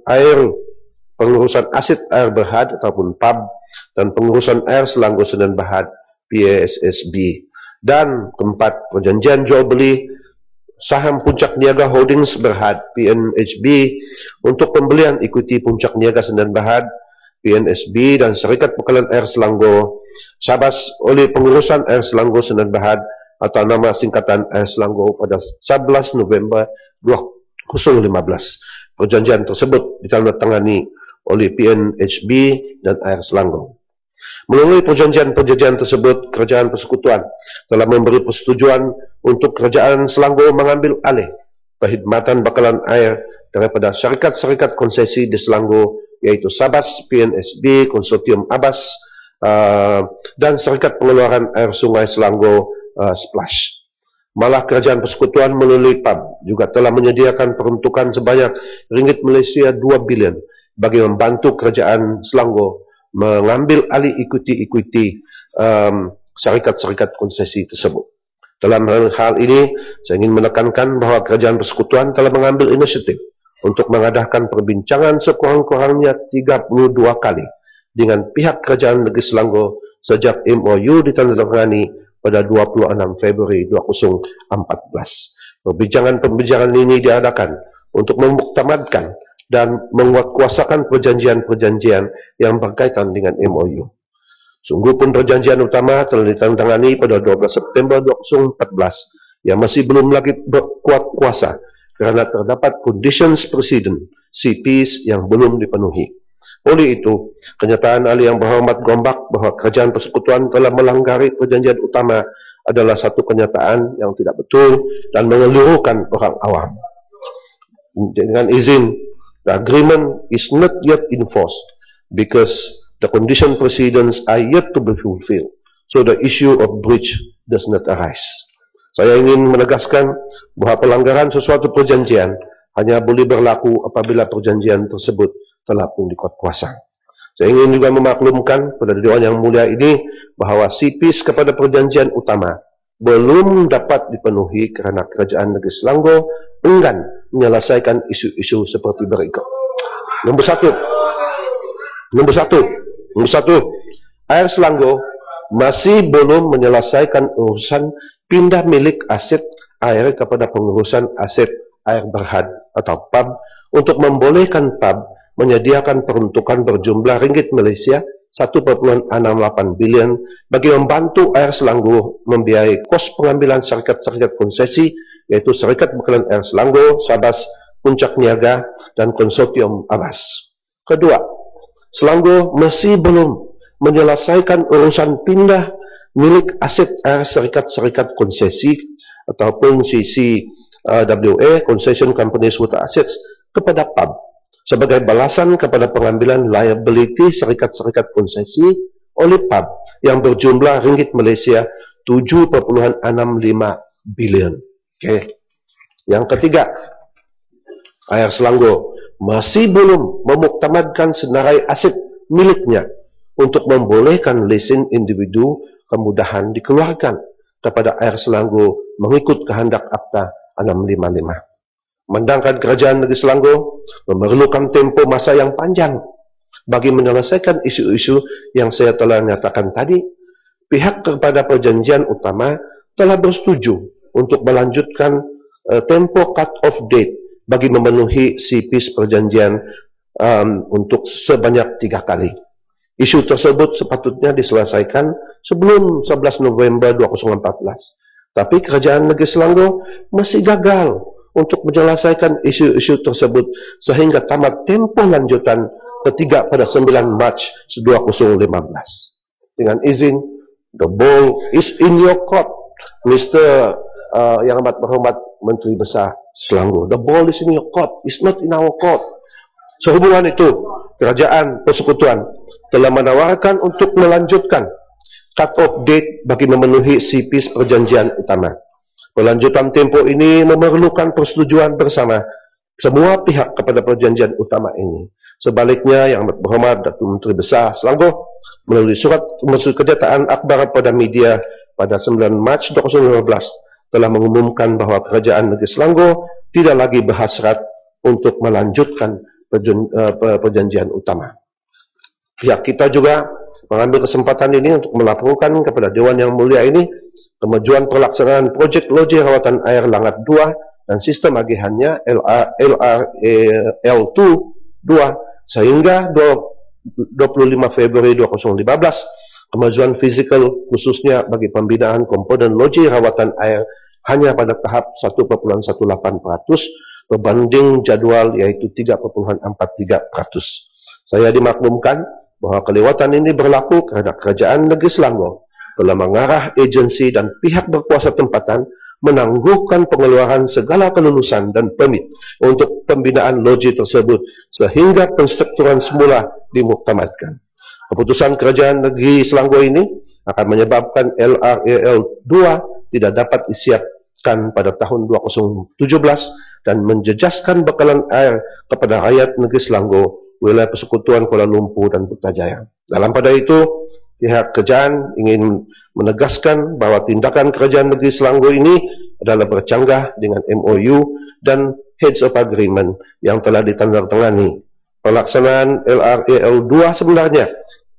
Speaker 9: aset air berhad ataupun PAB dan pengurusan air Selangor Senan Berhad PASSB. Dan keempat, perjanjian jual beli saham Puncak Niaga Holdings Berhad PNHB untuk pembelian ikuti Puncak Niaga Senan Berhad PNSB dan Syarikat Bekalan Air Selangor Syabas oleh Pengurusan Air Selangor Senan Berhad atau nama singkatan Air Selangor pada 11 November 2015. Perjanjian tersebut ditandatangani oleh PNHB dan Air Selangor. Melalui perjanjian tersebut, Kerajaan Persekutuan telah memberi persetujuan untuk Kerajaan Selangor mengambil alih perkhidmatan bakalan air daripada syarikat-syarikat konsesi di Selangor, yaitu Sabas, PNSB, Konsortium Abbas, dan Syarikat Pengeluaran Air Sungai Selangor, Splash. Malah Kerajaan Persekutuan melalui PAB juga telah menyediakan peruntukan sebanyak ringgit Malaysia 2 bilion bagi membantu kerajaan Selangor mengambil alih ikuti syarikat-syarikat konsesi tersebut. Dalam hal ini, saya ingin menekankan bahawa Kerajaan Persekutuan telah mengambil inisiatif untuk mengadakan perbincangan sekurang-kurangnya 32 kali dengan pihak Kerajaan Negeri Selangor sejak MOU ditandatangani pada 26 Februari 2014. Perbincangan ini diadakan untuk memuktamadkan dan menguatkuasakan perjanjian-perjanjian yang berkaitan dengan MOU. Sungguh pun perjanjian utama telah ditandatangani pada 12 September 2014 yang masih belum lagi berkuat kuasa kerana terdapat conditions precedent CPs yang belum dipenuhi. Oleh itu, kenyataan ahli yang berhormat Gombak bahawa Kerajaan Persekutuan telah melanggari perjanjian utama adalah satu kenyataan yang tidak betul dan mengelurukan orang awam. Dengan izin, the agreement is not yet enforced because the condition precedents are yet to be fulfilled. So the issue of breach does not arise. Saya ingin menegaskan bahawa pelanggaran sesuatu perjanjian hanya boleh berlaku apabila perjanjian tersebut telah pun dikuatkuasa. Saya ingin juga memaklumkan pada Dewan Yang Mulia ini bahawa CPs kepada perjanjian utama belum dapat dipenuhi kerana Kerajaan Negeri Selangor enggan menyelesaikan isu-isu seperti berikut. Nombor satu, Air Selangor masih belum menyelesaikan urusan pindah milik aset air kepada pengurusan aset air berhad atau PAB untuk membolehkan PAB menyediakan peruntukan berjumlah ringgit Malaysia 1.68 bilion bagi membantu Air Selangor membiayai kos pengambilan syarikat-syarikat konsesi iaitu Syarikat Bekalan Air Selangor, Sabas, Puncak Niaga dan Konsortium Abbas. Kedua, Selangor masih belum menyelesaikan urusan pindah milik aset air syarikat-syarikat konsesi ataupun CCWA, Concession Companies Water Assets, kepada PAB sebagai balasan kepada pengambilan liability syarikat-syarikat konsesi oleh PAB yang berjumlah ringgit Malaysia 7.65 bilion. Okay. Yang ketiga, Air Selangor masih belum memuktamadkan senarai aset miliknya untuk membolehkan lesen individu kemudahan dikeluarkan kepada Air Selangor mengikut kehendak Akta 655. Memandangkan Kerajaan Negeri Selangor memerlukan tempoh masa yang panjang bagi menyelesaikan isu-isu yang saya telah nyatakan tadi, pihak kepada perjanjian utama telah bersetuju untuk melanjutkan tempoh cut-off date bagi memenuhi CPs perjanjian untuk sebanyak 3 kali. Isu tersebut sepatutnya diselesaikan sebelum 11 November 2014. Tapi Kerajaan Negeri Selangor masih gagal untuk menyelesaikan isu-isu tersebut sehingga tamat tempoh lanjutan ketiga pada 9 Mac 2015. Dengan izin, the ball is in your court, Mr. Yang amat berhormat Menteri Besar Selangor. The ball is in your court, it's not in our court. Sehubungan itu, Kerajaan Persekutuan telah menawarkan untuk melanjutkan cut-off date bagi memenuhi CPs perjanjian utama. Pelanjutan tempoh ini memerlukan persetujuan bersama semua pihak kepada perjanjian utama ini. Sebaliknya, Yang Berhormat Datuk Menteri Besar Selangor melalui surat kenyataan akhbar pada media pada 9 Mac 2015 telah mengumumkan bahawa Kerajaan Negeri Selangor tidak lagi berhasrat untuk melanjutkan perjanjian utama. Pihak kita juga mengambil kesempatan ini untuk melaporkan kepada Dewan Yang Mulia ini kemajuan pelaksanaan projek loji rawatan air Langat 2 dan sistem agihannya LRL2 sehingga 25 Februari 2015 kemajuan fizikal khususnya bagi pembinaan komponen loji rawatan air hanya pada tahap 1.18% berbanding jadual iaitu 3.43%. Saya dimaklumkan bahawa kelewatan ini berlaku kerana Kerajaan Negeri Selangor telah mengarah agensi dan pihak berkuasa tempatan menangguhkan pengeluaran segala kelulusan dan permit untuk pembinaan loji tersebut sehingga penstrukturan semula dimuktamadkan. Keputusan Kerajaan Negeri Selangor ini akan menyebabkan LRL 2 tidak dapat disiapkan pada tahun 2017 dan menjejaskan bekalan air kepada rakyat Negeri Selangor wilayah persekutuan Kuala Lumpur dan Putrajaya. Dalam pada itu, pihak kerajaan ingin menegaskan bahawa tindakan kerajaan negeri Selangor ini adalah bercanggah dengan MOU dan Heads of Agreement yang telah ditandatangani. Pelaksanaan LRAL 2 sebenarnya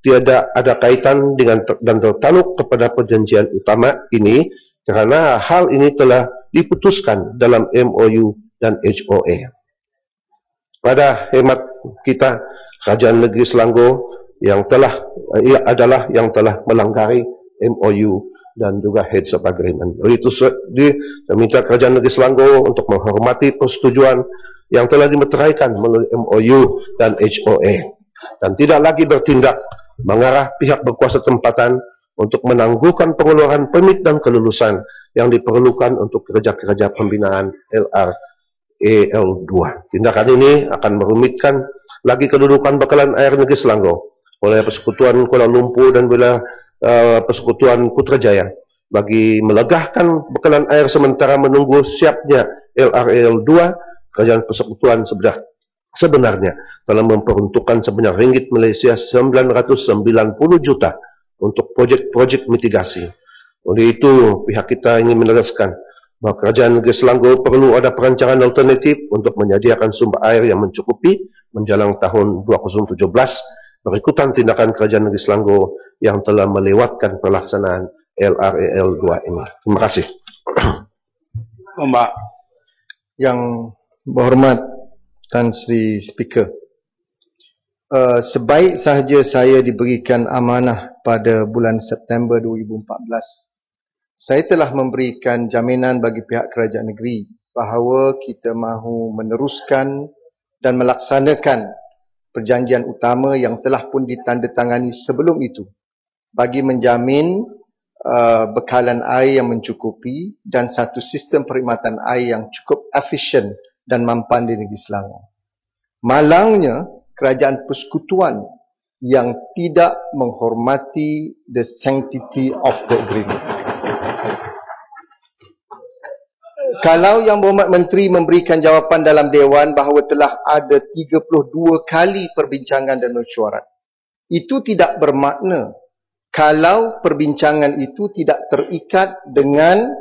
Speaker 9: tiada ada kaitan dengan dan tertaluk kepada perjanjian utama ini kerana hal ini telah diputuskan dalam MOU dan HOA. Pada hemat kita, kerajaan negeri Selangor yang telah melanggari MOU dan juga Heads of Agreement. Oleh itu, saya minta kerajaan negeri Selangor untuk menghormati persetujuan yang telah dimeteraikan melalui MOU dan HOA dan tidak lagi bertindak mengarah pihak berkuasa tempatan untuk menangguhkan pengeluaran permit dan kelulusan yang diperlukan untuk kerja-kerja pembinaan LRAL 2. Tindakan ini akan merumitkan lagi kedudukan bekalan air negeri Selangor oleh Persekutuan Kuala Lumpur dan wilayah Persekutuan Putrajaya bagi melegahkan bekalan air sementara menunggu siapnya LRAL 2. Kerajaan Persekutuan sebenarnya telah memperuntukkan sebanyak ringgit Malaysia 990 juta untuk projek-projek mitigasi. Oleh itu, pihak kita ingin menegaskan bahawa kerajaan negeri Selangor perlu ada perancangan alternatif untuk menyediakan sumber air yang mencukupi menjelang tahun 2017 berikutan tindakan kerajaan negeri Selangor yang telah melewatkan pelaksanaan LRAL 2 ini. Terima kasih.
Speaker 8: Mbak yang berhormat Tan Sri Speaker, sebaik sahaja saya diberikan amanah pada bulan September 2014, saya telah memberikan jaminan bagi pihak kerajaan negeri bahawa kita mahu meneruskan dan melaksanakan perjanjian utama yang telah pun ditandatangani sebelum itu bagi menjamin bekalan air yang mencukupi dan satu sistem perkhidmatan air yang cukup efisien dan mampan di negeri Selangor. Malangnya kerajaan persekutuan yang tidak menghormati the sanctity of the agreement. Kalau Yang Berhormat Menteri memberikan jawapan dalam Dewan bahawa telah ada 32 kali perbincangan dan mesyuarat, itu tidak bermakna kalau perbincangan itu tidak terikat dengan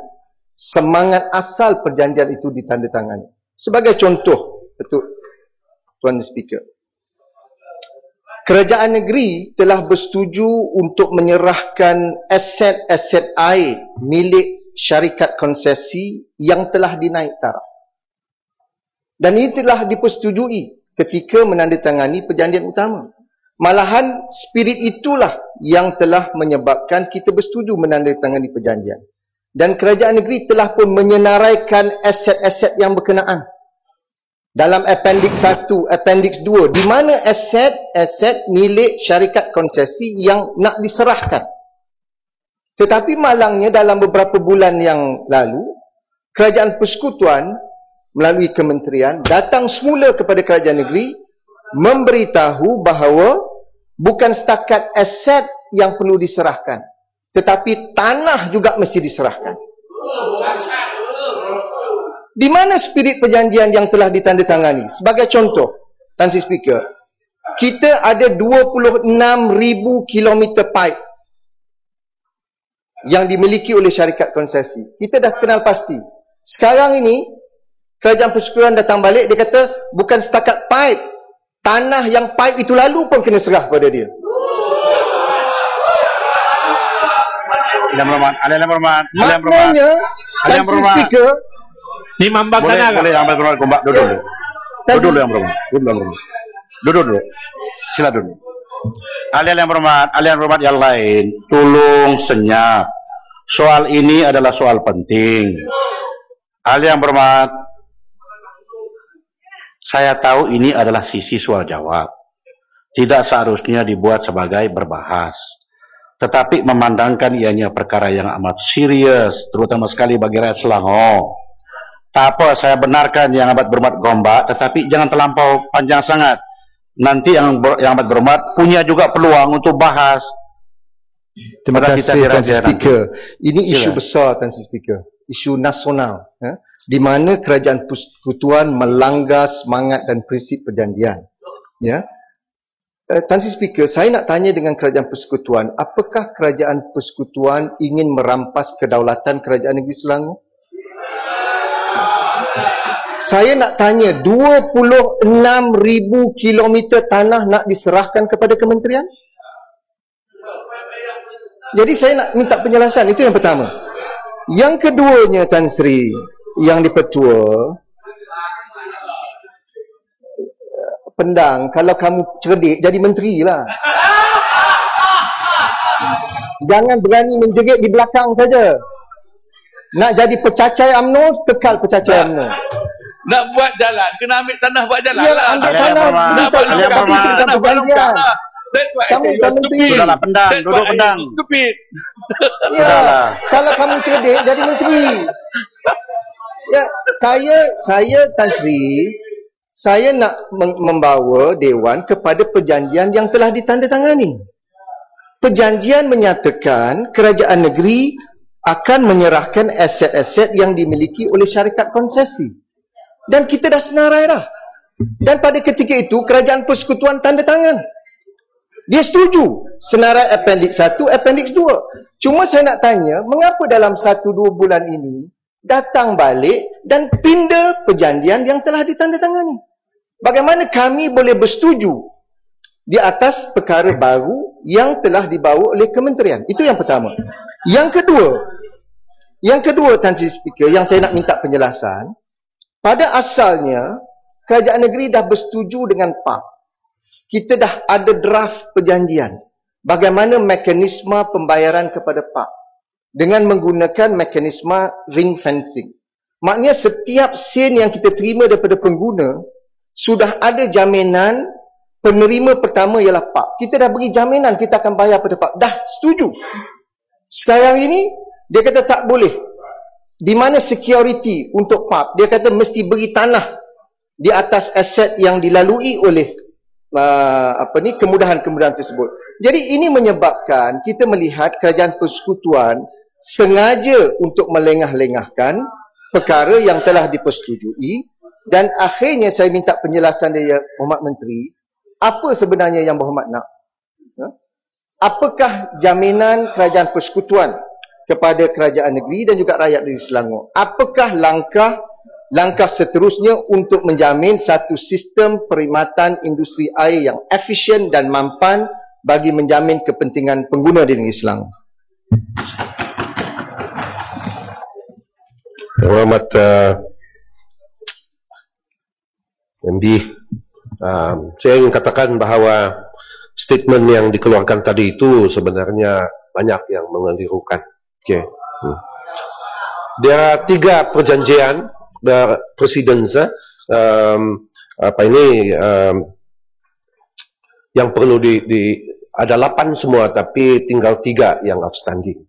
Speaker 8: semangat asal perjanjian itu ditandatangani. Sebagai contoh, betul, Tuan Speaker, kerajaan negeri telah bersetuju untuk menyerahkan aset-aset air milik syarikat konsesi yang telah dinaik taraf. Dan ini telah dipersetujui ketika menandatangani perjanjian utama. Malahan spirit itulah yang telah menyebabkan kita bersetuju menandatangani perjanjian. Dan kerajaan negeri telah pun menyenaraikan aset-aset yang berkenaan. Dalam Appendix 1, Appendix 2, di mana aset-aset milik syarikat konsesi yang nak diserahkan. Tetapi malangnya dalam beberapa bulan yang lalu, kerajaan persekutuan melalui kementerian datang semula kepada kerajaan negeri memberitahu bahawa bukan setakat aset yang perlu diserahkan, tetapi tanah juga mesti diserahkan. Di mana spirit perjanjian yang telah ditandatangani? Sebagai contoh, Tan Sri Speaker, kita ada 26,000 kilometer pipe yang dimiliki oleh syarikat konsesi. Kita dah kenal pasti. Sekarang ini, kerajaan persekutuan datang balik, dia kata, bukan setakat pipe, tanah yang pipe itu lalu pun kena serah pada dia. Maknanya, Tan Sri Speaker,
Speaker 3: ni mambak tanah. Boleh yang berhormat Gombak duduk dulu. Duduk yang berhormat. Duduk dulu. Sila dulu. Ahli yang berhormat yang lain, tolong senyap. Soal ini adalah soal penting. Ahli yang berhormat, saya tahu ini adalah sisi soal jawab. Tidak seharusnya dibuat sebagai berbahas. Tetapi memandangkan ianya perkara yang amat serius, terutama sekali bagi rakyat Selangor. Tak apa, saya benarkan yang amat berhormat Gombak, tetapi jangan terlampau panjang sangat. Nanti yang amat berhormat punya juga peluang untuk bahas.
Speaker 8: Terima kasih Tan Sri Speaker. Ini isu besar Tan Sri Speaker, isu nasional, di mana kerajaan persekutuan melanggar semangat dan prinsip perjanjian. Ya, Tan Sri Speaker, saya nak tanya dengan Kerajaan Persekutuan, apakah Kerajaan Persekutuan ingin merampas kedaulatan Kerajaan Negeri Selangor? Saya nak tanya, 26,000 kilometer tanah nak diserahkan kepada kementerian? Jadi saya nak minta penjelasan, itu yang pertama. Yang keduanya, Tan Sri, yang di-Pertua, Pendang, kalau kamu cerdik, jadi menteri lah. Jangan berani menjerit di belakang saja. Nak jadi pecacai UMNO, kekal pecacai UMNO.
Speaker 10: Nak buat jalan, kena ambil tanah buat jalan
Speaker 8: Ya,
Speaker 10: lah.
Speaker 8: ambil tanah, minta perjanjian. Kamu bukan menteri.
Speaker 11: Sudahlah, Pendang, duduk Pendang.
Speaker 10: Stupid.
Speaker 8: Ya, kalau kamu cerdik, jadi menteri. Ya, saya Tan Sri, saya nak membawa Dewan kepada perjanjian yang telah ditandatangani. Perjanjian menyatakan kerajaan negeri akan menyerahkan aset-aset yang dimiliki oleh syarikat konsesi. Dan kita dah senarai dah. Dan pada ketika itu, Kerajaan Persekutuan tanda tangan. Dia setuju senarai Appendix 1, Appendix 2. Cuma saya nak tanya, mengapa dalam 1-2 bulan ini datang balik dan pindah perjanjian yang telah ditandatangani? Bagaimana kami boleh bersetuju di atas perkara baru yang telah dibawa oleh kementerian? Itu yang pertama. Yang kedua Tan Sri Speaker, yang saya nak minta penjelasan, pada asalnya kerajaan negeri dah bersetuju dengan PAK. Kita dah ada draft perjanjian bagaimana mekanisme pembayaran kepada PAK dengan menggunakan mekanisme ring fencing. Maknanya setiap sen yang kita terima daripada pengguna sudah ada jaminan. Penerima pertama ialah PAK. Kita dah beri jaminan kita akan bayar pada PAK. Dah setuju. Sekarang ini dia kata tak boleh. Di mana security untuk PAK? Dia kata mesti beri tanah di atas aset yang dilalui oleh kemudahan-kemudahan tersebut. Jadi ini menyebabkan kita melihat Kerajaan Persekutuan sengaja untuk melengah-lengahkan perkara yang telah dipersetujui, dan akhirnya saya minta penjelasan dari Berhormat Menteri, apa sebenarnya yang Berhormat nak? Apakah jaminan Kerajaan Persekutuan kepada kerajaan negeri dan juga rakyat negeri Selangor? Apakah langkah seterusnya untuk menjamin satu sistem perkhidmatan industri air yang efisien dan mampan bagi menjamin kepentingan pengguna di negeri Selangor?
Speaker 9: Berhormat MB, saya ingin katakan bahawa statement yang dikeluarkan tadi itu sebenarnya banyak yang mengelirukan. Okay. Dia 3 perjanjian presiden yang perlu ada 8 semua, tapi tinggal 3 yang outstanding.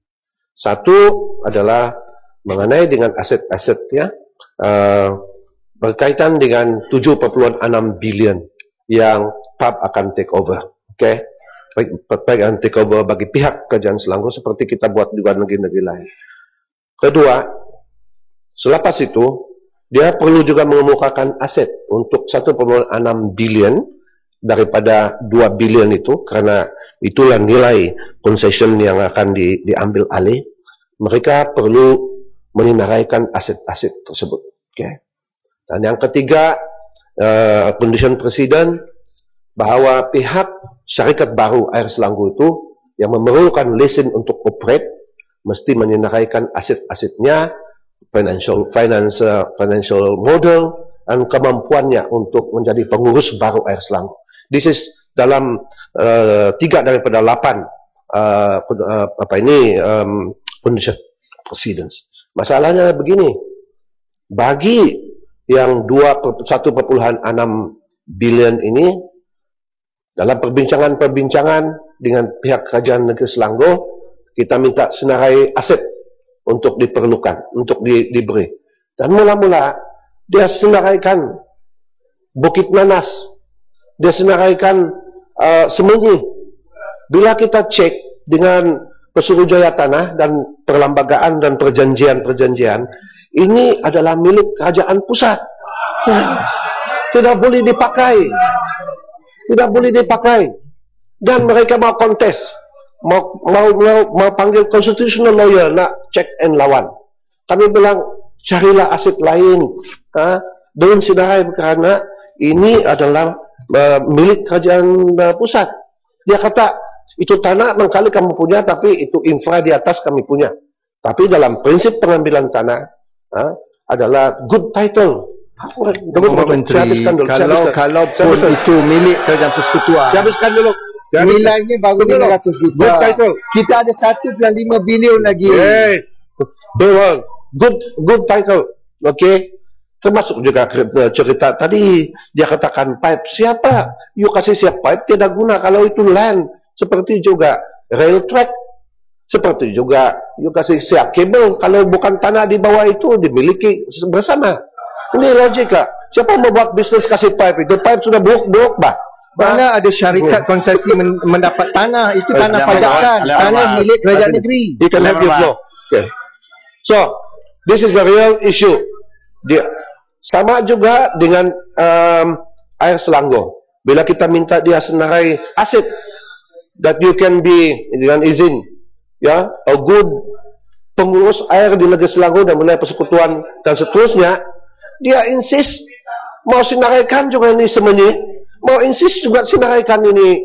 Speaker 9: Satu adalah mengenai dengan aset-aset ya, berkaitan dengan 7.6 bilion yang PAB akan take over. Okay? Akan take over bagi pihak kerajaan Selangor seperti kita buat di luar negeri-negeri lain. Kedua, selepas itu dia perlu juga mengemukakan aset untuk 1.6 bilion daripada 2 bilion itu, karena itulah nilai concession yang akan diambil alih. Mereka perlu menyenaraikan aset-aset tersebut. Okay. Dan yang ketiga, condition presiden bahawa pihak syarikat baru Air Selangor itu yang memerlukan lesen untuk operate mesti menyenaraikan aset-asetnya, financial model dan kemampuannya untuk menjadi pengurus baru Air Selangor. This is dalam 3 daripada 8 condition precedents. Masalahnya begini, bagi yang 1.6 bilion ini, dalam perbincangan dengan pihak kerajaan negeri Selangor, kita minta senarai aset untuk diperlukan, untuk diberi. Dan mula-mula dia senaraikan Bukit Nanas, dia senaraikan Semenyi. Bila kita cek dengan Pesuruhjaya Tanah dan perlembagaan dan perjanjian-perjanjian, ini adalah milik kerajaan pusat. Tidak boleh dipakai. Tidak boleh dipakai. Dan mereka mau kontes, mau panggil constitutional lawyer nak check and lawan. Kami bilang carilah aset lain, don't sidarai kerana ini adalah milik kerajaan pusat. Dia kata itu tanah mengkali kamu punya, tapi itu infra di atas kami punya. Tapi dalam prinsip pengambilan tanah adalah good title.
Speaker 8: Bapak Menteri, kalau pun itu milik kerajaan persekutuan,
Speaker 9: saya habiskan dulu.
Speaker 8: nilainya baru 500 juta.
Speaker 9: Good title.
Speaker 8: Kita ada 1.5 bilion lagi.
Speaker 9: Good title. Okay. Termasuk juga cerita tadi dia katakan pipe. Siapa? You kasih siap pipe tidak guna kalau itu land. Seperti juga rail track. Seperti juga you kasih siap kabel kalau bukan tanah di bawah itu dimiliki bersama. Ini logika. Siapa mau buat bisnis kasih pipe itu? Pipe sudah buruk-buruk bah.
Speaker 8: Mana ada syarikat konsesi mendapat tanah? Itu tanah pajakan, tanah milik kerajaan negeri.
Speaker 9: You can have your floor. Okay. So, this is a real issue. Dia sama juga dengan air Selangor. Bila kita minta dia senarai aset that you can be dengan izin, ya, a good pengurus air di negeri Selangor dan wilayah persekutuan dan seterusnya, dia insist mau sinaraikan juga ini semenyi, mau insist juga sinaraikan ini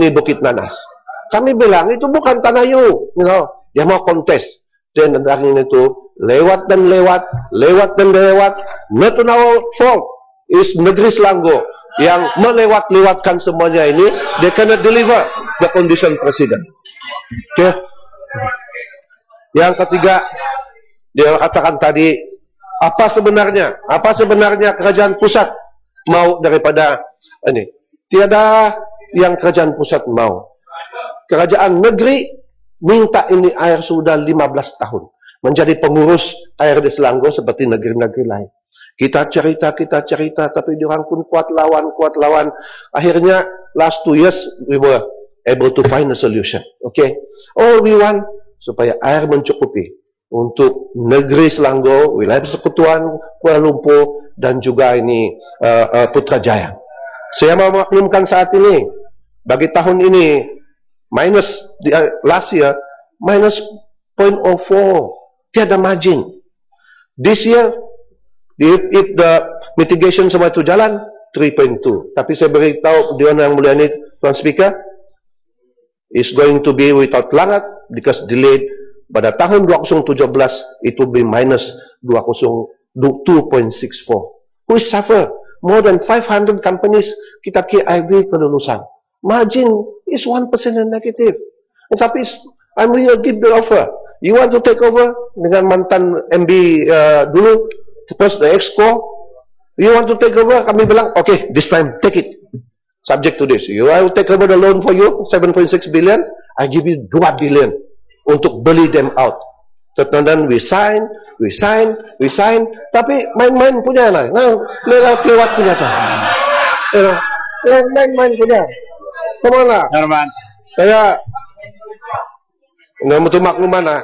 Speaker 9: Bukit Nanas. Kami bilang itu bukan tanah you know, dia mau kontes. Dan dari itu lewat dan lewat, not on our fault, is negeri Selangor yang melewat-lewatkan semuanya ini. They cannot deliver the condition presiden. Okay. Yang ketiga, dia katakan tadi, apa sebenarnya kerajaan pusat mau daripada ini? Tiada yang kerajaan pusat mau. Kerajaan negeri minta ini air sudah 15 tahun. Menjadi pengurus air di Selangor seperti negeri-negeri lain. Kita cerita, tapi diorang pun kuat lawan. Akhirnya, last 2 years, we were able to find a solution. Okay? All we want, supaya air mencukupi untuk negeri Selangor, wilayah persekutuan Kuala Lumpur, dan juga ini Putrajaya. Saya mau maklumkan saat ini, bagi tahun ini, minus last year, minus 0.04, tiada margin. This year, if the mitigation semua itu jalan, 3.2. Tapi saya beritahu Dewan Yang Mulia ini, Tuan Speaker, is going to be without langat, because delayed. Pada tahun 2017, itu be minus 2.64. Who suffer? More than 500 companies kita KIV kelulusan. Margin is 1% and negative. Tapi I will give the offer. You want to take over dengan mantan MB dulu, terus the Exco. You want to take over? Kami bilang, okay, this time take it. Subject to this. I will take over the loan for you, 7.6 billion. I give you 2 billion untuk beli them out. Dan we sign. Tapi main-main punya lah. Lewat punya tu. Main-main punya. Kemana? Herman. Saya nggak betul makluman lah.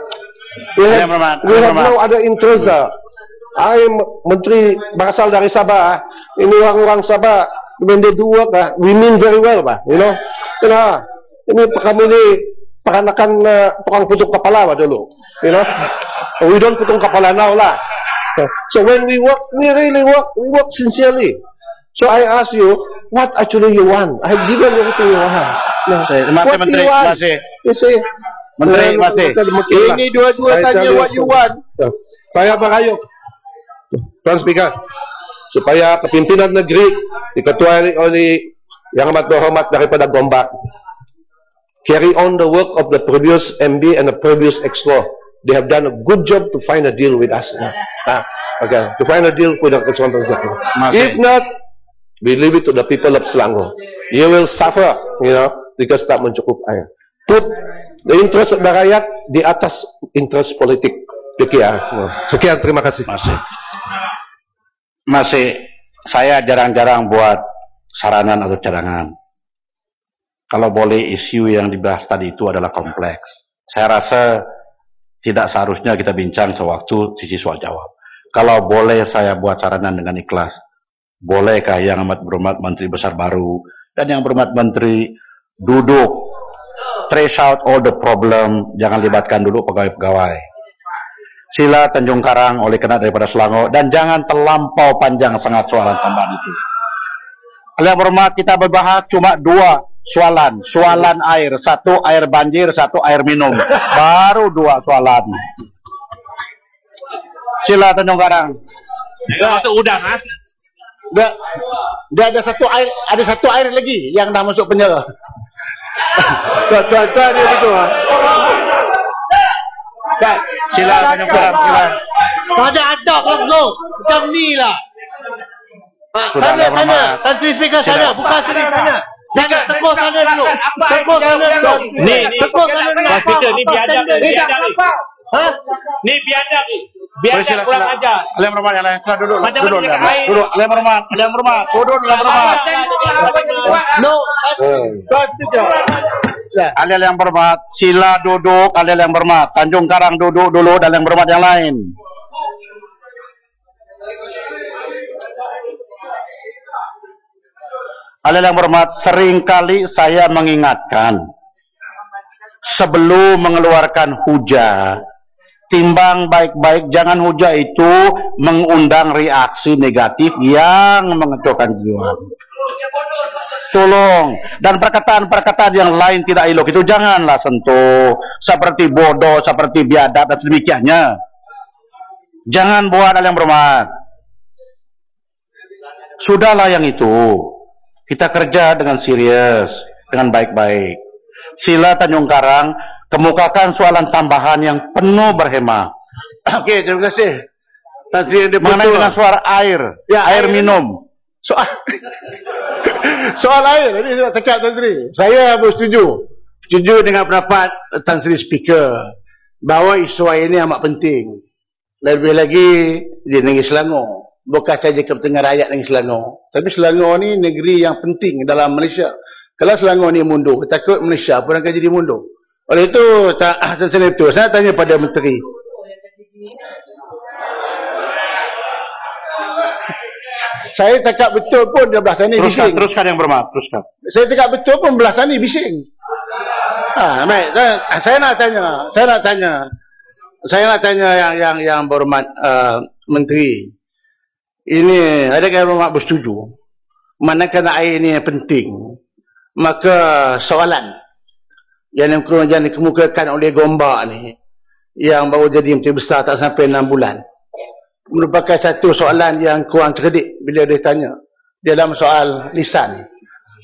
Speaker 9: We have no other interest lah. I menteri berasal dari Sabah. Ini orang-orang Sabah. When they do work, we mean very well, you know. Ini kami ni peranakan tukang putung kepala dulu, you know. We don't putung kepala now lah. So when we work, we really work. We work sincerely. So I ask you, what actually you want? I have given everything you want. No. What do you want? You say, Menteri masih. Ini dua-dua tanya what you want. Saya berayuk, Tuan Speaker, supaya kepimpinan negeri diketuai oleh Yang Amat Berhormat daripada Gombak carry on the work of the previous MB and the previous Exco. They have done a good job to find a deal with us. Okay, to find a deal with the Kementerian Pertanian. If not, we leave it to the people of Selangor. You will suffer, you know, because tak mencukup air. Put the interest of the rakyat di atas interest politik. Sekian, terima kasih.
Speaker 3: Masih saya jarang-jarang buat saranan atau cadangan. Kalau boleh, isu yang dibahas tadi itu adalah kompleks. Saya rasa tidak seharusnya kita bincang sewaktu sisi soal jawab. Kalau boleh saya buat saranan dengan ikhlas, bolehkah Yang Amat Berhormat Menteri Besar baru dan Yang Berhormat Menteri duduk, trace out all the problem, jangan libatkan dulu pegawai-pegawai. Sila Tanjung Karang oleh kena daripada Selangor, dan jangan terlampau panjang sangat soalan tambahan itu. Yang berhormat, kita berbahas cuma 2 soalan. Soalan air, 1 air banjir, 1 air minum. Baru 2 soalan. Sila Tanjung Karang.
Speaker 10: Masuk udang, ha?
Speaker 3: Dia ada 1 air, ada 1 air lagi yang dah masuk penjara. Tuan dia betul. Sila Tanjung Karang, sila.
Speaker 11: Pada adab langsung. Macam ni lah. Sana. Tan Sri Speaker sana. Bukan sini sana. Jangan tekuk sana dulu. Tekuk sana dulu. Tekuk sana dulu.
Speaker 10: Speaker, ni biadab ni.
Speaker 11: Ha?
Speaker 10: Ni biadab ni. Biadab kurang ajar.
Speaker 3: Yang berhormat, yang lain. Sila duduk.
Speaker 10: Macam
Speaker 3: Duduk.
Speaker 10: mana cakap air?
Speaker 3: Duduk. Yang berhormat. Duduk. Yang berhormat.
Speaker 11: No. Tuan Speaker.
Speaker 3: Kalian yang berhormat, sila duduk. Kalian yang berhormat, Tanjung Karang duduk dulu, dan yang berhormat yang lain. Kalian yang berhormat, seringkali saya mengingatkan, sebelum mengeluarkan hujah, timbang baik-baik, jangan hujah itu mengundang reaksi negatif yang mengecokkan jiwa. Tolong, dan perkataan-perkataan yang lain tidak elok itu janganlah sentuh, seperti bodoh, seperti biadab dan sedemikiannya. Jangan buat hal yang berhormat. Sudahlah yang itu. Kita kerja dengan serius, dengan baik-baik. Sila Tanjung Karang kemukakan soalan tambahan yang penuh berhema.
Speaker 11: Okey, terima kasih. Tan Sri
Speaker 3: mengenai dengan suara air,
Speaker 11: ya,
Speaker 3: air minum.
Speaker 11: Soal air tadi saya nak cakap Tan Sri. Saya bersetuju. Setuju dengan pendapat Tan Sri Speaker bahawa isu air ini amat penting. Lebih lagi di negeri Selangor. Bukan saja kepentingan rakyat negeri Selangor. Tapi Selangor ni negeri yang penting dalam Malaysia. Kalau Selangor ni mundur, takut Malaysia pun akan jadi mundur. Oleh itu, Tan Sri betul. Saya tanya pada Menteri. Saya cakap betul pun dia belah sana bising.
Speaker 3: Teruskan yang berhormat, teruskan.
Speaker 11: Saya cakap betul pun belah sana bising. Baik, saya nak tanya yang berhormat Menteri. Ini adakah yang berhormat bersetuju? Manakala air ini penting, maka soalan yang dikemukakan oleh Gombak ni, yang baru jadi Menteri Besar tak sampai 6 bulan, merupakan satu soalan yang kurang cerdik bila dia tanya. Dia dalam soal lisan.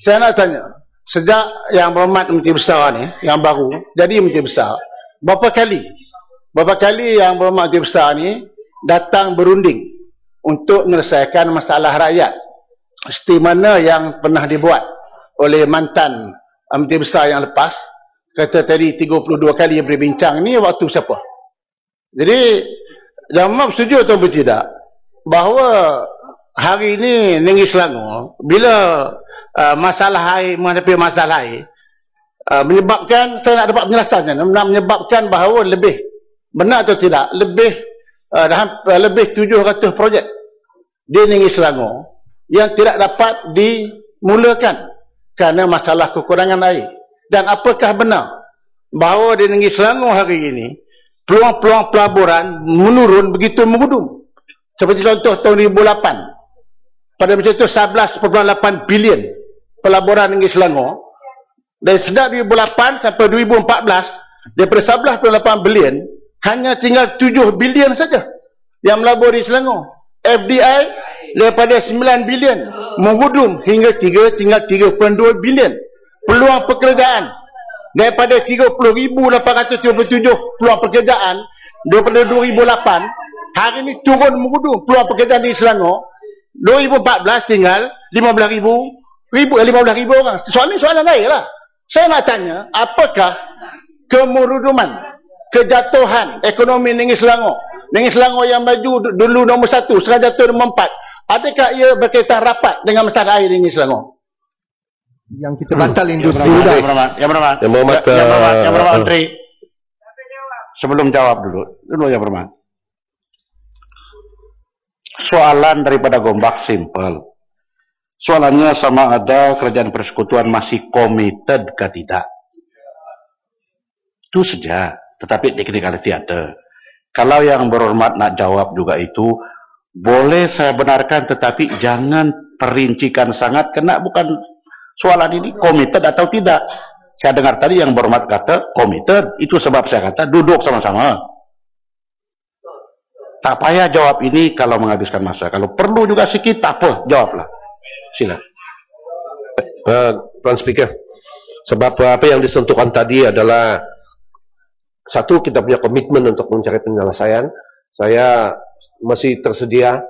Speaker 11: Saya nak tanya, sejak yang berhormat Menteri Besar ni, yang baru jadi Menteri Besar, berapa kali yang berhormat Menteri Besar ni datang berunding untuk menyelesaikan masalah rakyat, seperti mana yang pernah dibuat oleh mantan Menteri Besar yang lepas. Kata tadi 32 kali yang berbincang ni waktu siapa? Jadi Yang Mak setuju atau tidak bahawa hari ini negeri Selangor bila masalah air, menghadapi masalah air, menyebabkan, saya nak dapat penjelasannya, menyebabkan bahawa lebih, benar atau tidak, lebih 700 projek di negeri Selangor yang tidak dapat dimulakan kerana masalah kekurangan air. Dan apakah benar bahawa di negeri Selangor hari ini peluang-peluang pelaburan menurun begitu mengudum? Seperti contoh tahun 2008, pada masa itu 11.8 bilion pelaburan negeri Selangor. Dan sejak 2008 sampai 2014, daripada 11.8 bilion hanya tinggal 7 bilion saja yang melabur di Selangor. FDI daripada 9 bilion mengudum hingga tinggal 3.2 bilion. Peluang pekerjaan daripada 30,837 peluang pekerjaan daripada 2008, hari ini turun mengudum peluang pekerjaan di Selangor. 2014 tinggal 15,000 orang. Soalan lain lah. Saya nak tanya, apakah kemuruduman, kejatuhan ekonomi negeri Selangor, negeri Selangor yang maju dulu nombor 1, sekarang jatuh nombor 4, adakah ia berkaitan rapat dengan masalah air negeri Selangor?
Speaker 8: Yang kita batal industri
Speaker 3: Yang berhormat Menteri, sebelum jawab dulu yang berhormat. Soalan daripada Gombak simple. Soalannya sama ada kerajaan persekutuan masih committed ke tidak. Itu saja. Tetapi technicality ada. Kalau yang berhormat nak jawab juga itu, boleh saya benarkan, tetapi jangan perincikan sangat, karena bukan soalan ini committed atau tidak. Saya dengar tadi yang berhormat kata committed, itu sebab saya kata duduk sama-sama. Tak payah jawab ini kalau menghabiskan masa. Kalau perlu juga sikit, tak apa, jawablah. Sila.
Speaker 9: Tuan Speaker, sebab apa yang disentuhkan tadi adalah satu, kita punya komitmen untuk mencari penyelesaian. Saya masih tersedia.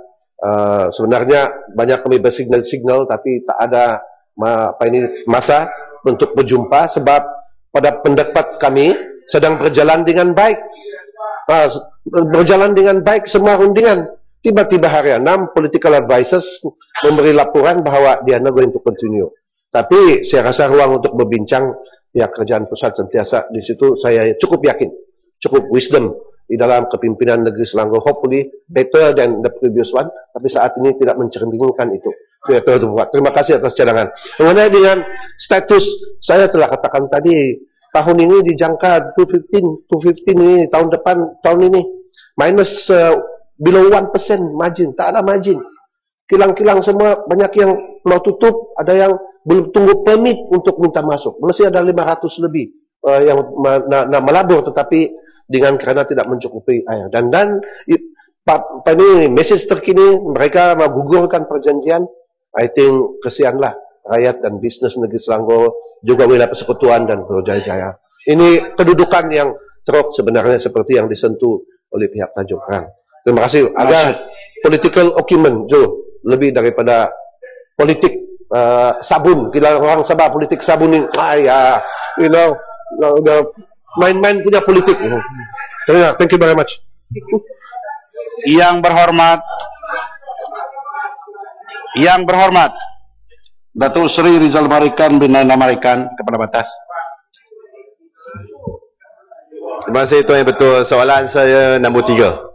Speaker 9: Sebenarnya banyak kami bersignal-signal, tapi tak ada masa untuk berjumpa, sebab pada pendapat kami sedang berjalan dengan baik. Berjalan dengan baik semua rundingan. Tiba-tiba hari 6, political advisors memberi laporan bahawa they are not going to continue. Tapi saya rasa ruang untuk berbincang, pihak kerajaan pusat sentiasa di situ. Saya cukup yakin, cukup wisdom di dalam kepimpinan negeri Selangor. Hopefully better than the previous one. Tapi saat ini tidak mencerminkan itu. Terima kasih atas cadangan. Mengenai dengan status, saya telah katakan tadi, tahun ini dijangka 215 ini, tahun depan, tahun ini minus below 1% margin, tak ada margin. Kilang-kilang semua banyak yang pulau tutup, ada yang belum tunggu permit untuk minta masuk. Masih ada 500 lebih yang nak melabur, tetapi dengan kerana tidak mencukupi air. Dan ini message terkini, mereka menggugurkan perjanjian. I think kesianlah rakyat dan bisnes negeri Selangor, juga wilayah persekutuan dan Putrajaya. Ini kedudukan yang teruk sebenarnya seperti yang disentuh oleh pihak Tanjung Karang. Terima kasih. Ada political argument, Jo, lebih daripada politik sabun. Bila orang Sabah politik sabun ini, you know, main-main punya politik. Thank you very much.
Speaker 3: Yang berhormat, Datuk Seri Rizal Marikan bin Naina Marikan, Kepala Batas.
Speaker 12: Terima kasih Tuan Yang Betul. Soalan saya nombor 3.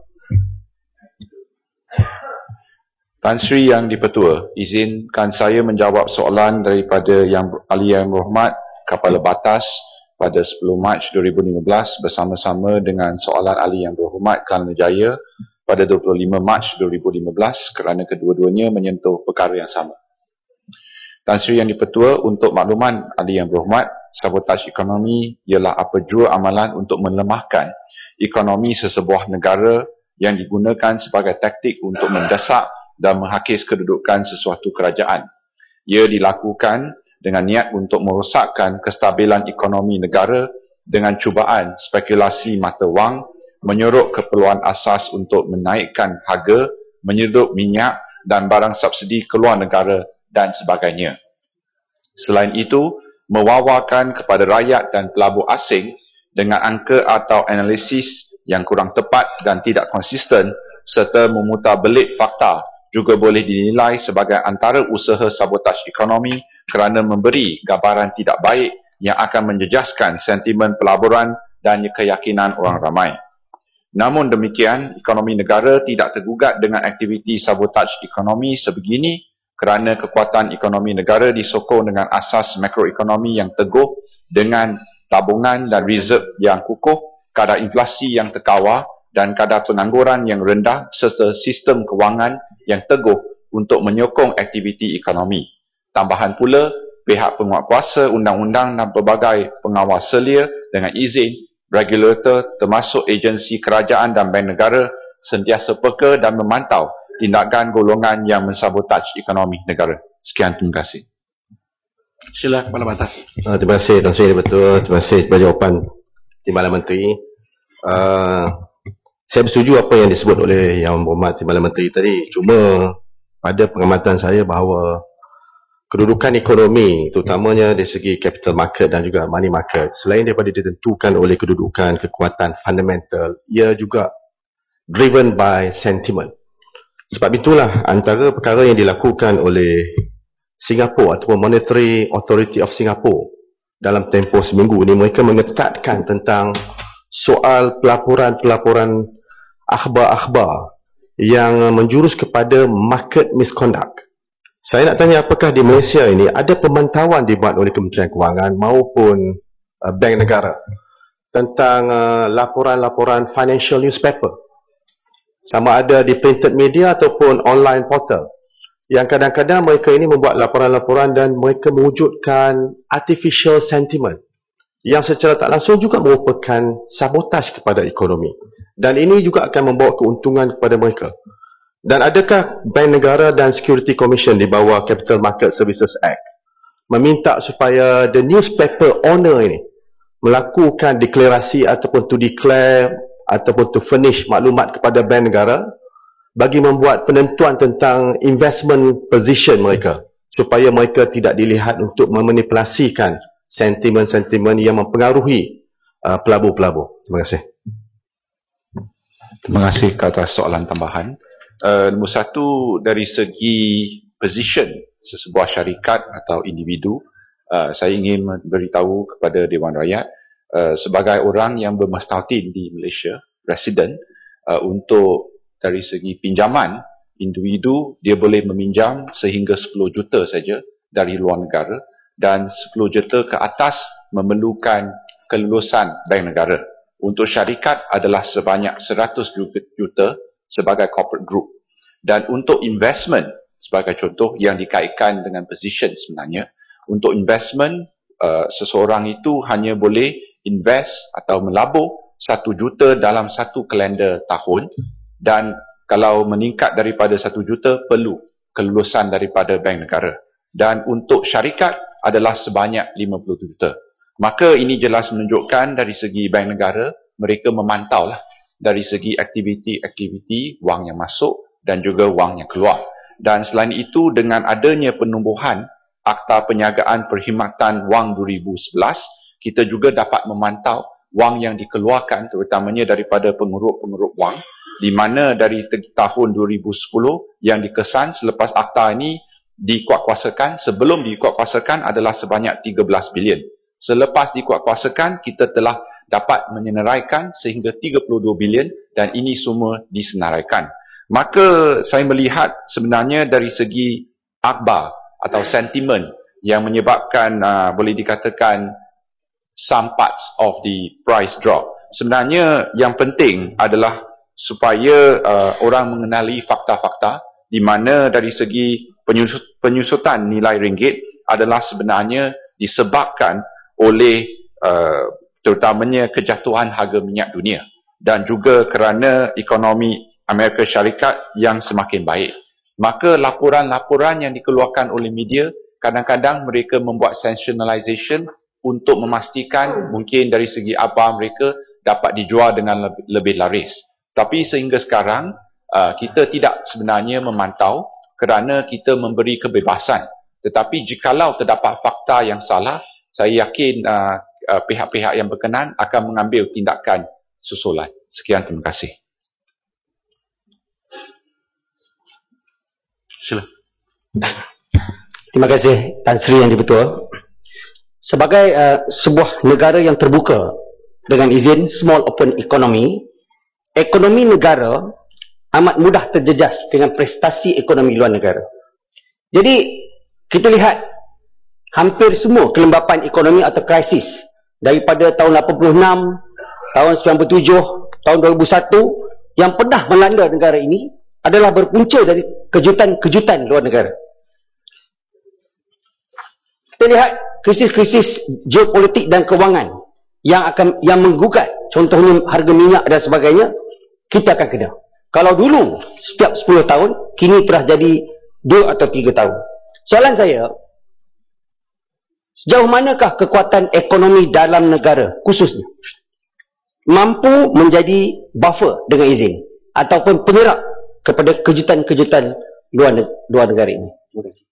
Speaker 7: Tan Sri Yang Dipertua, izinkan saya menjawab soalan daripada Yang Ahli Yang Berhormat Kepala Batas pada 10 Mac 2015 bersama-sama dengan soalan Ahli Yang Berhormat Kelana Jaya pada 25 Mac 2015 kerana kedua-duanya menyentuh perkara yang sama. Tan Sri Yang Dipertua, untuk makluman Ahli Yang Berhormat, sabotaj ekonomi ialah apa jua amalan untuk melemahkan ekonomi sesebuah negara yang digunakan sebagai taktik untuk mendesak dan menghakis kedudukan sesuatu kerajaan. Ia dilakukan dengan niat untuk merosakkan kestabilan ekonomi negara dengan cubaan spekulasi mata wang, menyurut keperluan asas untuk menaikkan harga, menyedut minyak dan barang subsidi keluar negara dan sebagainya. Selain itu, mewawarkan kepada rakyat dan pelabur asing dengan angka atau analisis yang kurang tepat dan tidak konsisten serta memutarbelit fakta juga boleh dinilai sebagai antara usaha sabotaj ekonomi kerana memberi gambaran tidak baik yang akan menjejaskan sentimen pelaburan dan keyakinan orang ramai. Namun demikian, ekonomi negara tidak tergugat dengan aktiviti sabotaj ekonomi sebegini kerana kekuatan ekonomi negara disokong dengan asas makroekonomi yang teguh dengan tabungan dan reserve yang kukuh, kadar inflasi yang terkawal dan kadar pengangguran yang rendah serta sistem kewangan yang teguh untuk menyokong aktiviti ekonomi. Tambahan pula, pihak penguatkuasa undang-undang dan pelbagai pengawal selia dengan izin regulator termasuk agensi kerajaan dan bank negara sentiasa peka dan memantau tindakan golongan yang mensabotaj ekonomi negara. Sekian, terima kasih.
Speaker 3: Sila Kepala Batas.
Speaker 12: Terima kasih Tan Sri Betul. Terima kasih atas jawapan Timbalan Menteri. Saya bersetuju apa yang disebut oleh Yang Berhormat Timbalan Menteri tadi. Cuma pada pengamatan saya bahawa kedudukan ekonomi, terutamanya dari segi capital market dan juga money market, selain daripada ditentukan oleh kedudukan, kekuatan fundamental, ia juga driven by sentiment. Sebab itulah antara perkara yang dilakukan oleh Singapore ataupun Monetary Authority of Singapore dalam tempoh seminggu ini, mereka mengetatkan tentang soal pelaporan-pelaporan akhbar-akhbar yang menjurus kepada market misconduct. Saya nak tanya, apakah di Malaysia ini ada pemantauan dibuat oleh Kementerian Kewangan maupun Bank Negara tentang laporan-laporan financial newspaper, sama ada di printed media ataupun online portal, yang kadang-kadang mereka ini membuat laporan-laporan dan mereka mewujudkan artificial sentiment yang secara tak langsung juga merupakan sabotaj kepada ekonomi, dan ini juga akan membawa keuntungan kepada mereka. Dan adakah Bank Negara dan Security Commission di bawah Capital Market Services Act meminta supaya the newspaper owner ini melakukan deklarasi ataupun to declare ataupun to furnish maklumat kepada Bank Negara bagi membuat penentuan tentang investment position mereka, supaya mereka tidak dilihat untuk memanipulasikan sentimen-sentimen yang mempengaruhi pelabur-pelabur. Terima kasih.
Speaker 13: Terima kasih ke atas soalan tambahan. Nombor satu, dari segi position sesebuah syarikat atau individu, saya ingin memberitahu kepada Dewan Rakyat sebagai orang yang bermastautin di Malaysia, resident, untuk dari segi pinjaman individu, dia boleh meminjam sehingga 10 juta saja dari luar negara, dan 10 juta ke atas memerlukan kelulusan Bank Negara. Untuk syarikat adalah sebanyak 100 juta sebagai corporate group. Dan untuk investment, sebagai contoh yang dikaitkan dengan position sebenarnya, untuk investment, seseorang itu hanya boleh invest atau melabur 1 juta dalam satu kalender tahun, dan kalau meningkat daripada 1 juta perlu kelulusan daripada Bank Negara. Dan untuk syarikat adalah sebanyak 50 juta. Maka ini jelas menunjukkan dari segi Bank Negara, mereka memantau lah dari segi aktiviti-aktiviti wang yang masuk dan juga wang yang keluar. Dan selain itu, dengan adanya penumbuhan Akta Penjagaan Perkhidmatan Wang 2011, kita juga dapat memantau wang yang dikeluarkan terutamanya daripada penguruk-penguruk wang, di mana dari tahun 2010 yang dikesan selepas akta ini dikuatkuasakan, sebelum dikuatkuasakan adalah sebanyak 13 bilion. Selepas dikuatkuasakan, kita telah dapat menyenaraikan sehingga 32 bilion, dan ini semua disenaraikan. Maka saya melihat sebenarnya dari segi akhbar atau sentimen yang menyebabkan boleh dikatakan some parts of the price drop. Sebenarnya yang penting adalah supaya orang mengenali fakta-fakta di mana dari segi penyusutan nilai ringgit adalah sebenarnya disebabkan oleh terutamanya kejatuhan harga minyak dunia dan juga kerana ekonomi Amerika Syarikat yang semakin baik. Maka laporan-laporan yang dikeluarkan oleh media, kadang-kadang mereka membuat sensationalization untuk memastikan mungkin dari segi akhbar mereka dapat dijual dengan lebih laris. Tapi sehingga sekarang, kita tidak sebenarnya memantau kerana kita memberi kebebasan. Tetapi jikalau terdapat fakta yang salah, saya yakin pihak-pihak yang berkenan akan mengambil tindakan susulan. Sekian, terima kasih.
Speaker 14: Sila. Terima kasih Tan Sri Yang Di-Pertua. Sebagai sebuah negara yang terbuka dengan izin small open economy, ekonomi negara amat mudah terjejas dengan prestasi ekonomi luar negara. Jadi kita lihat hampir semua kelembapan ekonomi atau krisis daripada tahun 86, tahun 97, tahun 2001 yang pernah melanda negara ini adalah berpunca dari kejutan-kejutan luar negara. Kita lihat krisis-krisis geopolitik dan kewangan yang menggugat, contohnya harga minyak dan sebagainya, kita akan kena. Kalau dulu setiap 10 tahun, kini telah jadi 2 atau 3 tahun. Soalan saya, sejauh manakah kekuatan ekonomi dalam negara khususnya mampu menjadi buffer dengan izin ataupun penyerap kepada kejutan-kejutan luar negara ini? Terima kasih.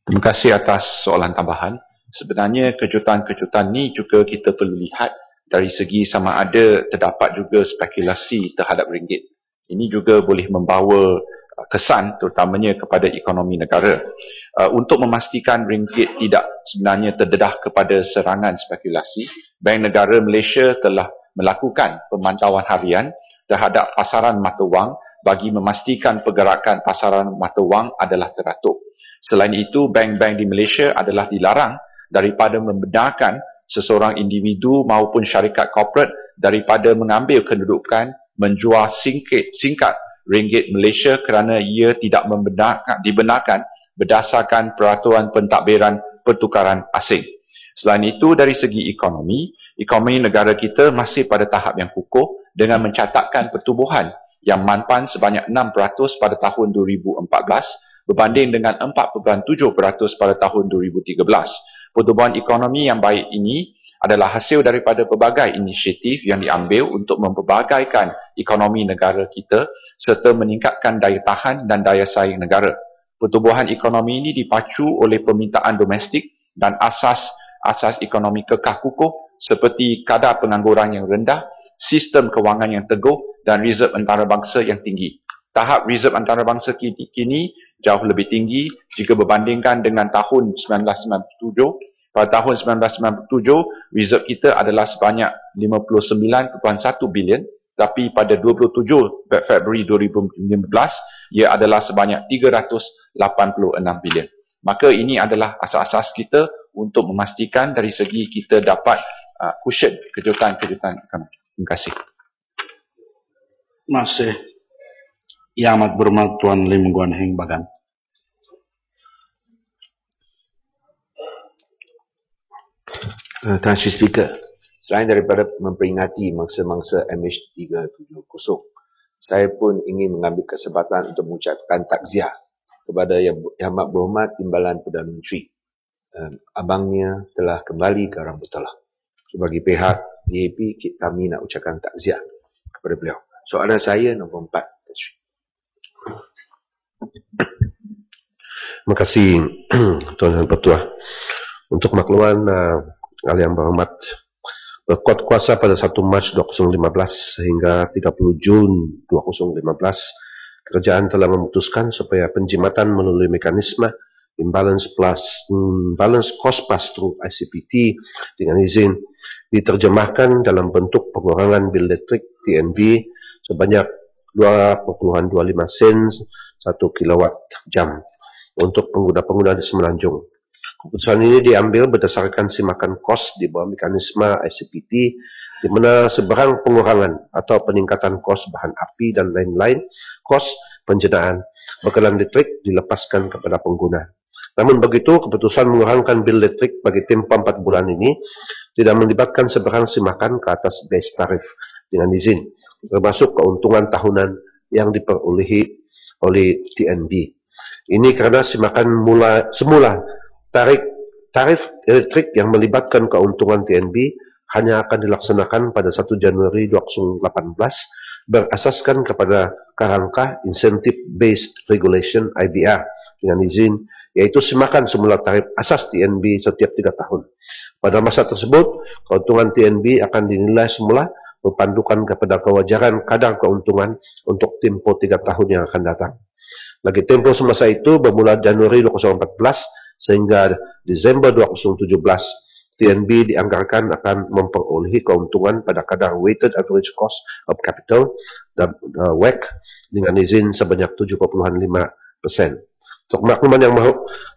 Speaker 13: Terima kasih atas soalan tambahan. Sebenarnya kejutan-kejutan ni juga kita perlu lihat dari segi sama ada terdapat juga spekulasi terhadap ringgit. Ini juga boleh membawa kesan terutamanya kepada ekonomi negara. Untuk memastikan ringgit tidak sebenarnya terdedah kepada serangan spekulasi, Bank Negara Malaysia telah melakukan pemantauan harian terhadap pasaran mata wang bagi memastikan pergerakan pasaran mata wang adalah teratur. Selain itu, bank-bank di Malaysia adalah dilarang daripada membenarkan seseorang individu maupun syarikat korporat daripada mengambil kedudukan menjual singkat ringgit Malaysia kerana ia tidak dibenarkan berdasarkan peraturan pentadbiran pertukaran asing. Selain itu, dari segi ekonomi negara kita masih pada tahap yang kukuh dengan mencatatkan pertumbuhan yang mampan sebanyak 6% pada tahun 2014 berbanding dengan 4.7% pada tahun 2013. Pertumbuhan ekonomi yang baik ini adalah hasil daripada pelbagai inisiatif yang diambil untuk mempelbagaikan ekonomi negara kita serta meningkatkan daya tahan dan daya saing negara. Pertumbuhan ekonomi ini dipacu oleh permintaan domestik dan asas ekonomi kekal kukuh seperti kadar pengangguran yang rendah, sistem kewangan yang teguh dan reserve antarabangsa yang tinggi. Tahap reserve antarabangsa kini jauh lebih tinggi jika berbandingkan dengan tahun 1997. Pada tahun 1997, reserve kita adalah sebanyak 59.1 bilion, tapi pada 27 Februari 2015, ia adalah sebanyak 386 bilion. Maka ini adalah asas-asas kita untuk memastikan dari segi kita dapat cushion kejutan-kejutan ekonomi. Terima kasih.
Speaker 3: Masih Yang Amat Berhormat Tuan Lim Guan Heng Bagan.
Speaker 12: Tuan Sri Speaker, selain daripada memperingati mangsa-mangsa MH370, saya pun ingin mengambil kesempatan untuk mengucapkan takziah kepada Yang Amat Berhormat Timbalan Perdana Menteri. Abangnya telah kembali ke Orang Bertelah. Sebagai pihak DAP, kami nak ucapkan takziah kepada beliau. Soalan saya nombor 4, Tuan Sri.
Speaker 9: Terima kasih Tuan Pertua. Untuk makluman Yang Berhormat, berkuat kuasa pada 1 Mac 2015 sehingga 30 Jun 2015, kerajaan telah memutuskan supaya penjimatan melalui mekanisme imbalance cost pass-through ICPT dengan izin diterjemahkan dalam bentuk pengurangan bil elektrik TNB sebanyak 2.25 sen 1 kilowatt jam untuk pengguna-pengguna di Semenanjung. Keputusan ini diambil berdasarkan simakan kos di bawah mekanisme ICPT di mana sebarang pengurangan atau peningkatan kos bahan api dan lain-lain kos penjenaan bekalan listrik dilepaskan kepada pengguna. Namun begitu, keputusan mengurangkan bil listrik bagi tempoh 4 bulan ini tidak melibatkan sebarang simakan ke atas base tarif dengan izin, termasuk keuntungan tahunan yang diperolehi oleh TNB. Ini karena simakan semula tarif elektrik yang melibatkan keuntungan TNB hanya akan dilaksanakan pada 1 Januari 2018 berasaskan kepada kerangka Incentive Based Regulation IBR dengan izin, yaitu simakan semula tarif asas TNB setiap 3 tahun. Pada masa tersebut, keuntungan TNB akan dinilai semula berpandukan kepada kewajaran kadar keuntungan untuk tempoh 3 tahun yang akan datang. Lagi tempoh semasa itu bermula Januari 2014 sehingga Desember 2017, TNB dianggarkan akan memperolehi keuntungan pada kadar Weighted Average Cost of Capital dan WACC dengan izin sebanyak 7.5%. Untuk makluman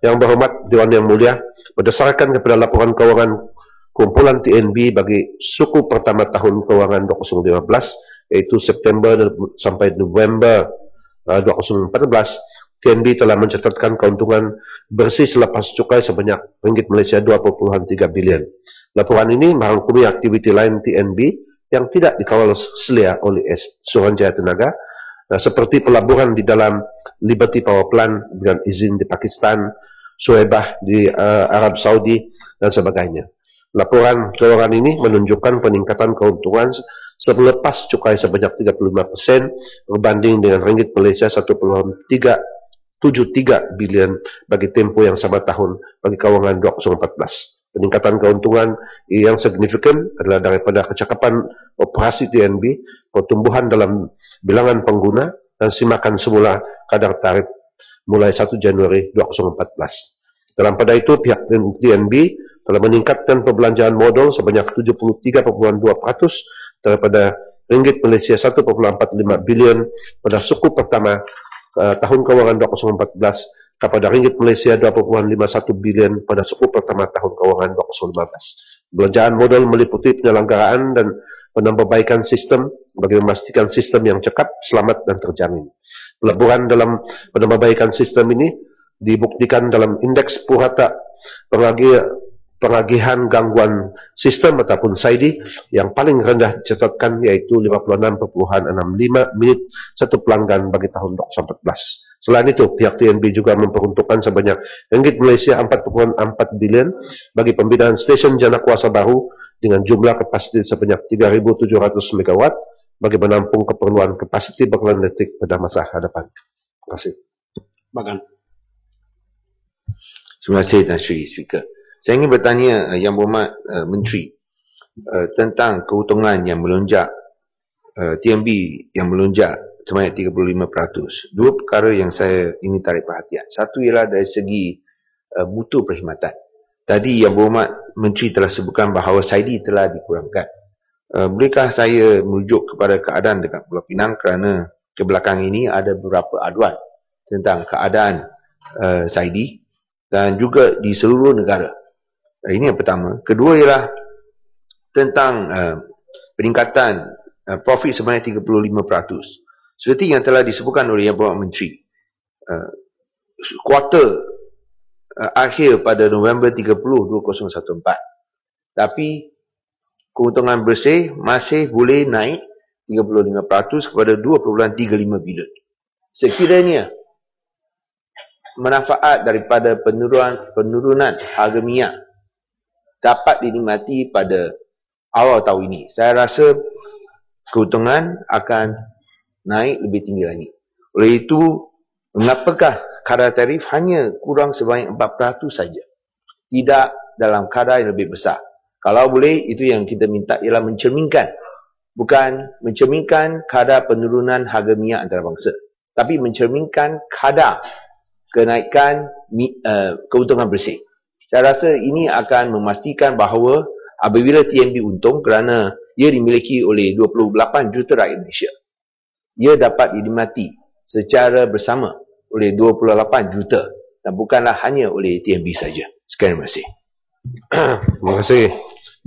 Speaker 9: yang berhormat Dewan Yang Mulia, berdasarkan kepada laporan keuangan kumpulan TNB bagi suku pertama tahun keuangan 2015, yaitu September sampai November 2014, TNB telah mencatatkan keuntungan bersih selepas cukai sebanyak ringgit Malaysia 2.3 bilion. Laporan ini merangkumi aktiviti lain TNB yang tidak dikawal selia oleh Suruhanjaya Tenaga, seperti pelaburan di dalam Liberty Power Plant dengan izin di Pakistan, Suhaibah di Arab Saudi, dan sebagainya. Laporan keuangan ini menunjukkan peningkatan keuntungan selepas cukai sebanyak 35% berbanding dengan ringgit Malaysia 1.373 bilion bagi tempoh yang sama tahun bagi keuangan 2014. Peningkatan keuntungan yang signifikan adalah daripada kecakapan operasi TNB, pertumbuhan dalam bilangan pengguna, dan simakan semula kadar tarif mulai 1 Januari 2014. Dalam pada itu, pihak TNB telah meningkatkan perbelanjaan modal sebanyak 73.2% daripada ringgit Malaysia 1.45 bilion pada suku pertama tahun keuangan 2014 kepada ringgit Malaysia 2.51 bilion pada 10 pertama tahun kewangan 2015. Belanjaan modal meliputi penyelenggaraan dan penambahbaikan sistem bagi memastikan sistem yang cekap, selamat dan terjamin. Pelaburan dalam penambahbaikan sistem ini dibuktikan dalam indeks purata penagihan gangguan sistem ataupun SAIDI yang paling rendah dicatatkan iaitu 56.65 minit satu pelanggan bagi tahun 2014. Selain itu, pihak TNB juga memperuntukkan sebanyak ringgit Malaysia 4.4 bilion bagi pembinaan stesen jana kuasa baru dengan jumlah kapasiti sebanyak 3.700 MW bagi menampung keperluan kapasiti bakalan elektrik pada masa hadapan. Terima kasih.
Speaker 14: Bagan.
Speaker 15: Terima kasih Tan Sri Speaker. Saya ingin bertanya Yang Berhormat Menteri tentang keuntungan yang melonjak, TNB yang melonjak sebanyak 35%. Dua perkara yang saya ingin tarik perhatian. Satu ialah dari segi mutu perkhidmatan. Tadi Yang Berhormat Menteri telah sebutkan bahawa SAIDI telah dikurangkan. Bolehkah saya merujuk kepada keadaan dekat Pulau Pinang kerana kebelakang ini ada beberapa aduan tentang keadaan SAIDI dan juga di seluruh negara. Ini yang pertama. Kedua ialah tentang peningkatan profit sebanyak 35%. Seperti yang telah disebutkan oleh Yang Berhormat Menteri, kuarter akhir pada November 30, 2014. Tapi keuntungan bersih masih boleh naik 35% kepada 2.35 bilion. Sekiranya manfaat daripada penurunan harga minyak dapat dinikmati pada awal tahun ini, saya rasa keuntungan akan naik lebih tinggi lagi. Oleh itu, mengapakah kadar tarif hanya kurang sebanyak 4% saja? Tidak dalam kadar yang lebih besar. Kalau boleh, itu yang kita minta ialah mencerminkan. Bukan mencerminkan kadar penurunan harga minyak antarabangsa, tapi mencerminkan kadar kenaikan keuntungan bersih. Saya rasa ini akan memastikan bahawa apabila TNB untung kerana ia dimiliki oleh 28 juta rakyat Malaysia, ia dapat dinikmati secara bersama oleh 28 juta dan bukanlah hanya oleh TNB saja. Sekian, terima kasih.
Speaker 9: Terima kasih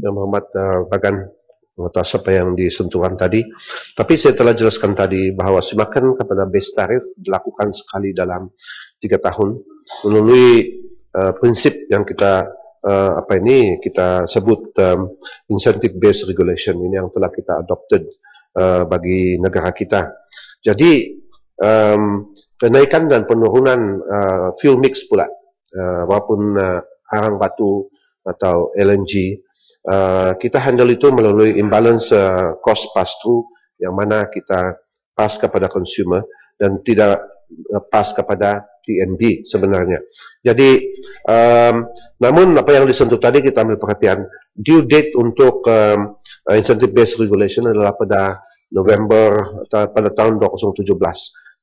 Speaker 9: Yang Berhormat Bagan atas apa yang disentuhkan tadi. Tapi saya telah jelaskan tadi bahawa semakan kepada base tarif dilakukan sekali dalam 3 tahun melalui prinsip yang kita kita sebut incentive based regulation ini yang telah kita adopted bagi negara kita. Jadi kenaikan dan penurunan fuel mix pula, walaupun arang batu atau LNG, kita handle itu melalui imbalance cost pass through yang mana kita pass kepada consumer dan tidak pass kepada TNB sebenarnya. Jadi namun apa yang disentuh tadi kita ambil perhatian, due date untuk incentive based regulation adalah pada November pada tahun 2017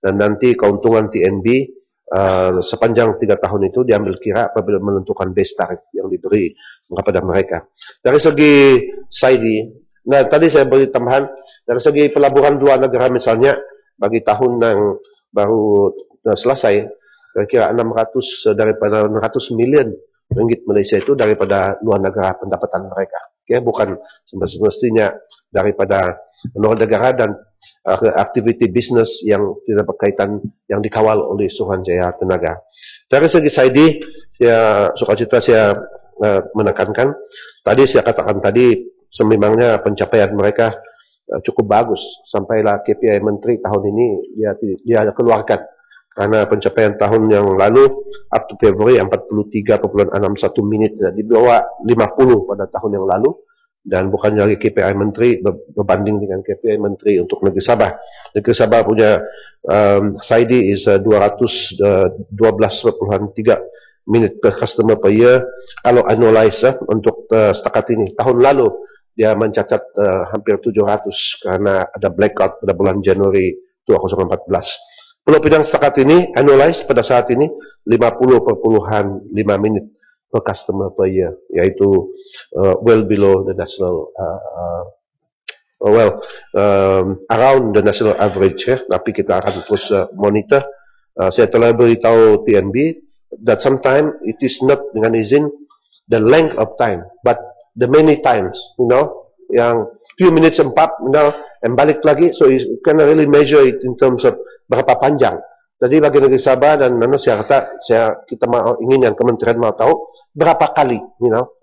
Speaker 9: dan nanti keuntungan TNB sepanjang 3 tahun itu diambil kira apabila menentukan base tarif yang diberi kepada mereka. Dari segi SAIDI, nah tadi saya beri tambahan, dari segi pelaburan dua negara misalnya, bagi tahun yang baru selesai, kira-kira 600 daripada 600 milion ringgit Malaysia itu daripada luar negara pendapatan mereka. Okay? Bukan semestinya daripada luar negara dan aktiviti bisnes yang tidak berkaitan yang dikawal oleh Suruhanjaya Tenaga. Dari segi SAIDI, sukacita saya menekankan, tadi saya katakan tadi, sememangnya pencapaian mereka cukup bagus. Sampailah KPI Menteri tahun ini dia keluarkan. Karena pencapaian tahun yang lalu, up to February 43.61 minit, di bawah 50 pada tahun yang lalu. Dan bukan lagi KPI Menteri berbanding dengan KPI Menteri untuk Negeri Sabah. Negeri Sabah punya SAIDI is 212.3 minit per customer per year. Kalau annualize untuk setakat ini, tahun lalu dia mencatat hampir 700 karena ada blackout pada bulan Januari 2014. Pulau Pinang setakat ini annualize pada saat ini 50.5 minit per customer per year, yaitu well below the national around the national average, ya. Tapi kita akan terus monitor Saya telah beritahu TNB that sometimes it is not dengan izin the length of time, but the many times, yang few minutes sempat, and balik lagi, so you can really measure it in terms of berapa panjang. Jadi bagi negeri Sabah dan saya kata, kita ingin yang kementerian mau tahu berapa kali,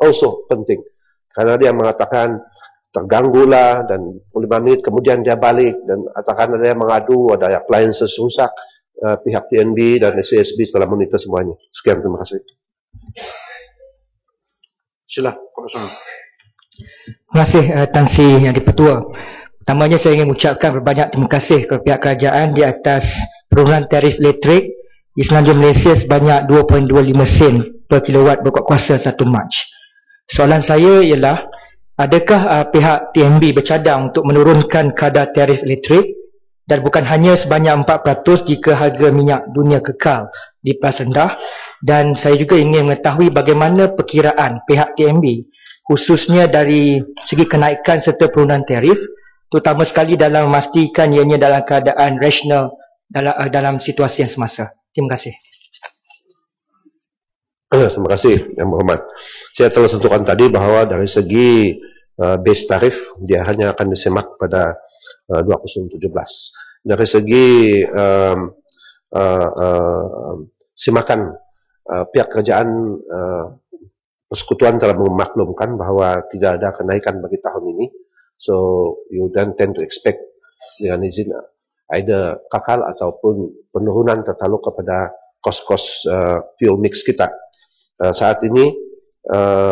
Speaker 9: also penting. Karena dia mengatakan terganggu lah dan 5 menit kemudian dia balik dan katakan ada yang mengadu, ada appliances rusak, pihak TNB dan SASB setelah monitor semuanya. Sekian, terima kasih. Sila,
Speaker 16: Terima kasih Tan Sri Yang Di-Pertua. Pertamanya saya ingin mengucapkan berbanyak terima kasih kepada pihak kerajaan di atas penurunan tarif elektrik di Semenanjung Malaysia sebanyak 2.25 sen per kilowatt berkuat kuasa 1 Mac. Soalan saya ialah, adakah pihak TNB bercadang untuk menurunkan kadar tarif elektrik dan bukan hanya sebanyak 4% jika harga minyak dunia kekal di paras rendah? Dan saya juga ingin mengetahui bagaimana perkiraan pihak TNB khususnya dari segi kenaikan serta penurunan tarif, terutama sekali dalam memastikan ianya dalam keadaan rasional dalam situasi yang semasa. Terima kasih.
Speaker 9: Terima kasih Yang Berhormat. Saya telah sentuhkan tadi bahawa dari segi base tarif dia hanya akan disemak pada 2017. Dari segi semakan pihak kerajaan persekutuan telah memaklumkan bahawa tidak ada kenaikan bagi tahun ini. So you then tend to expect dengan izin either kakal ataupun penurunan tertaluk kepada kos-kos fuel mix kita. Saat ini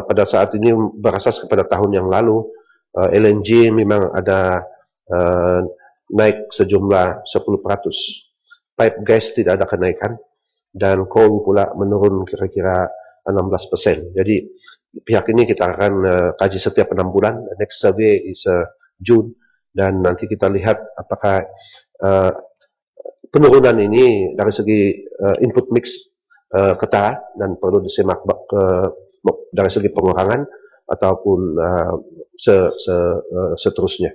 Speaker 9: pada saat ini berasas kepada tahun yang lalu, LNG memang ada naik sejumlah 10%. Pipe gas tidak ada kenaikan dan coal pula menurun kira-kira 16%. Jadi pihak ini kita akan kaji setiap 6 bulan. Next survey is June dan nanti kita lihat apakah penurunan ini dari segi input mix ketara dan perlu disemak dari segi pengurangan ataupun seterusnya.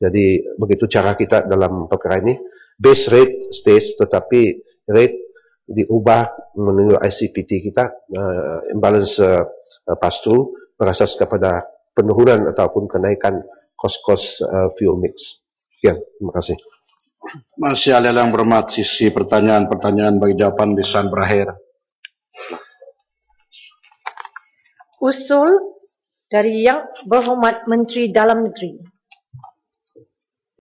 Speaker 9: Jadi begitu cara kita dalam perkara ini. Base rate stays tetapi rate diubah menuju ICPT kita, imbalance pass-through berasas kepada penurunan ataupun kenaikan kos-kos fuel mix. Sekian, terima kasih.
Speaker 3: Masih ada yang berhormat, sisi pertanyaan bagi jawapan lisan berakhir.
Speaker 2: Usul dari Yang Berhormat Menteri Dalam Negeri.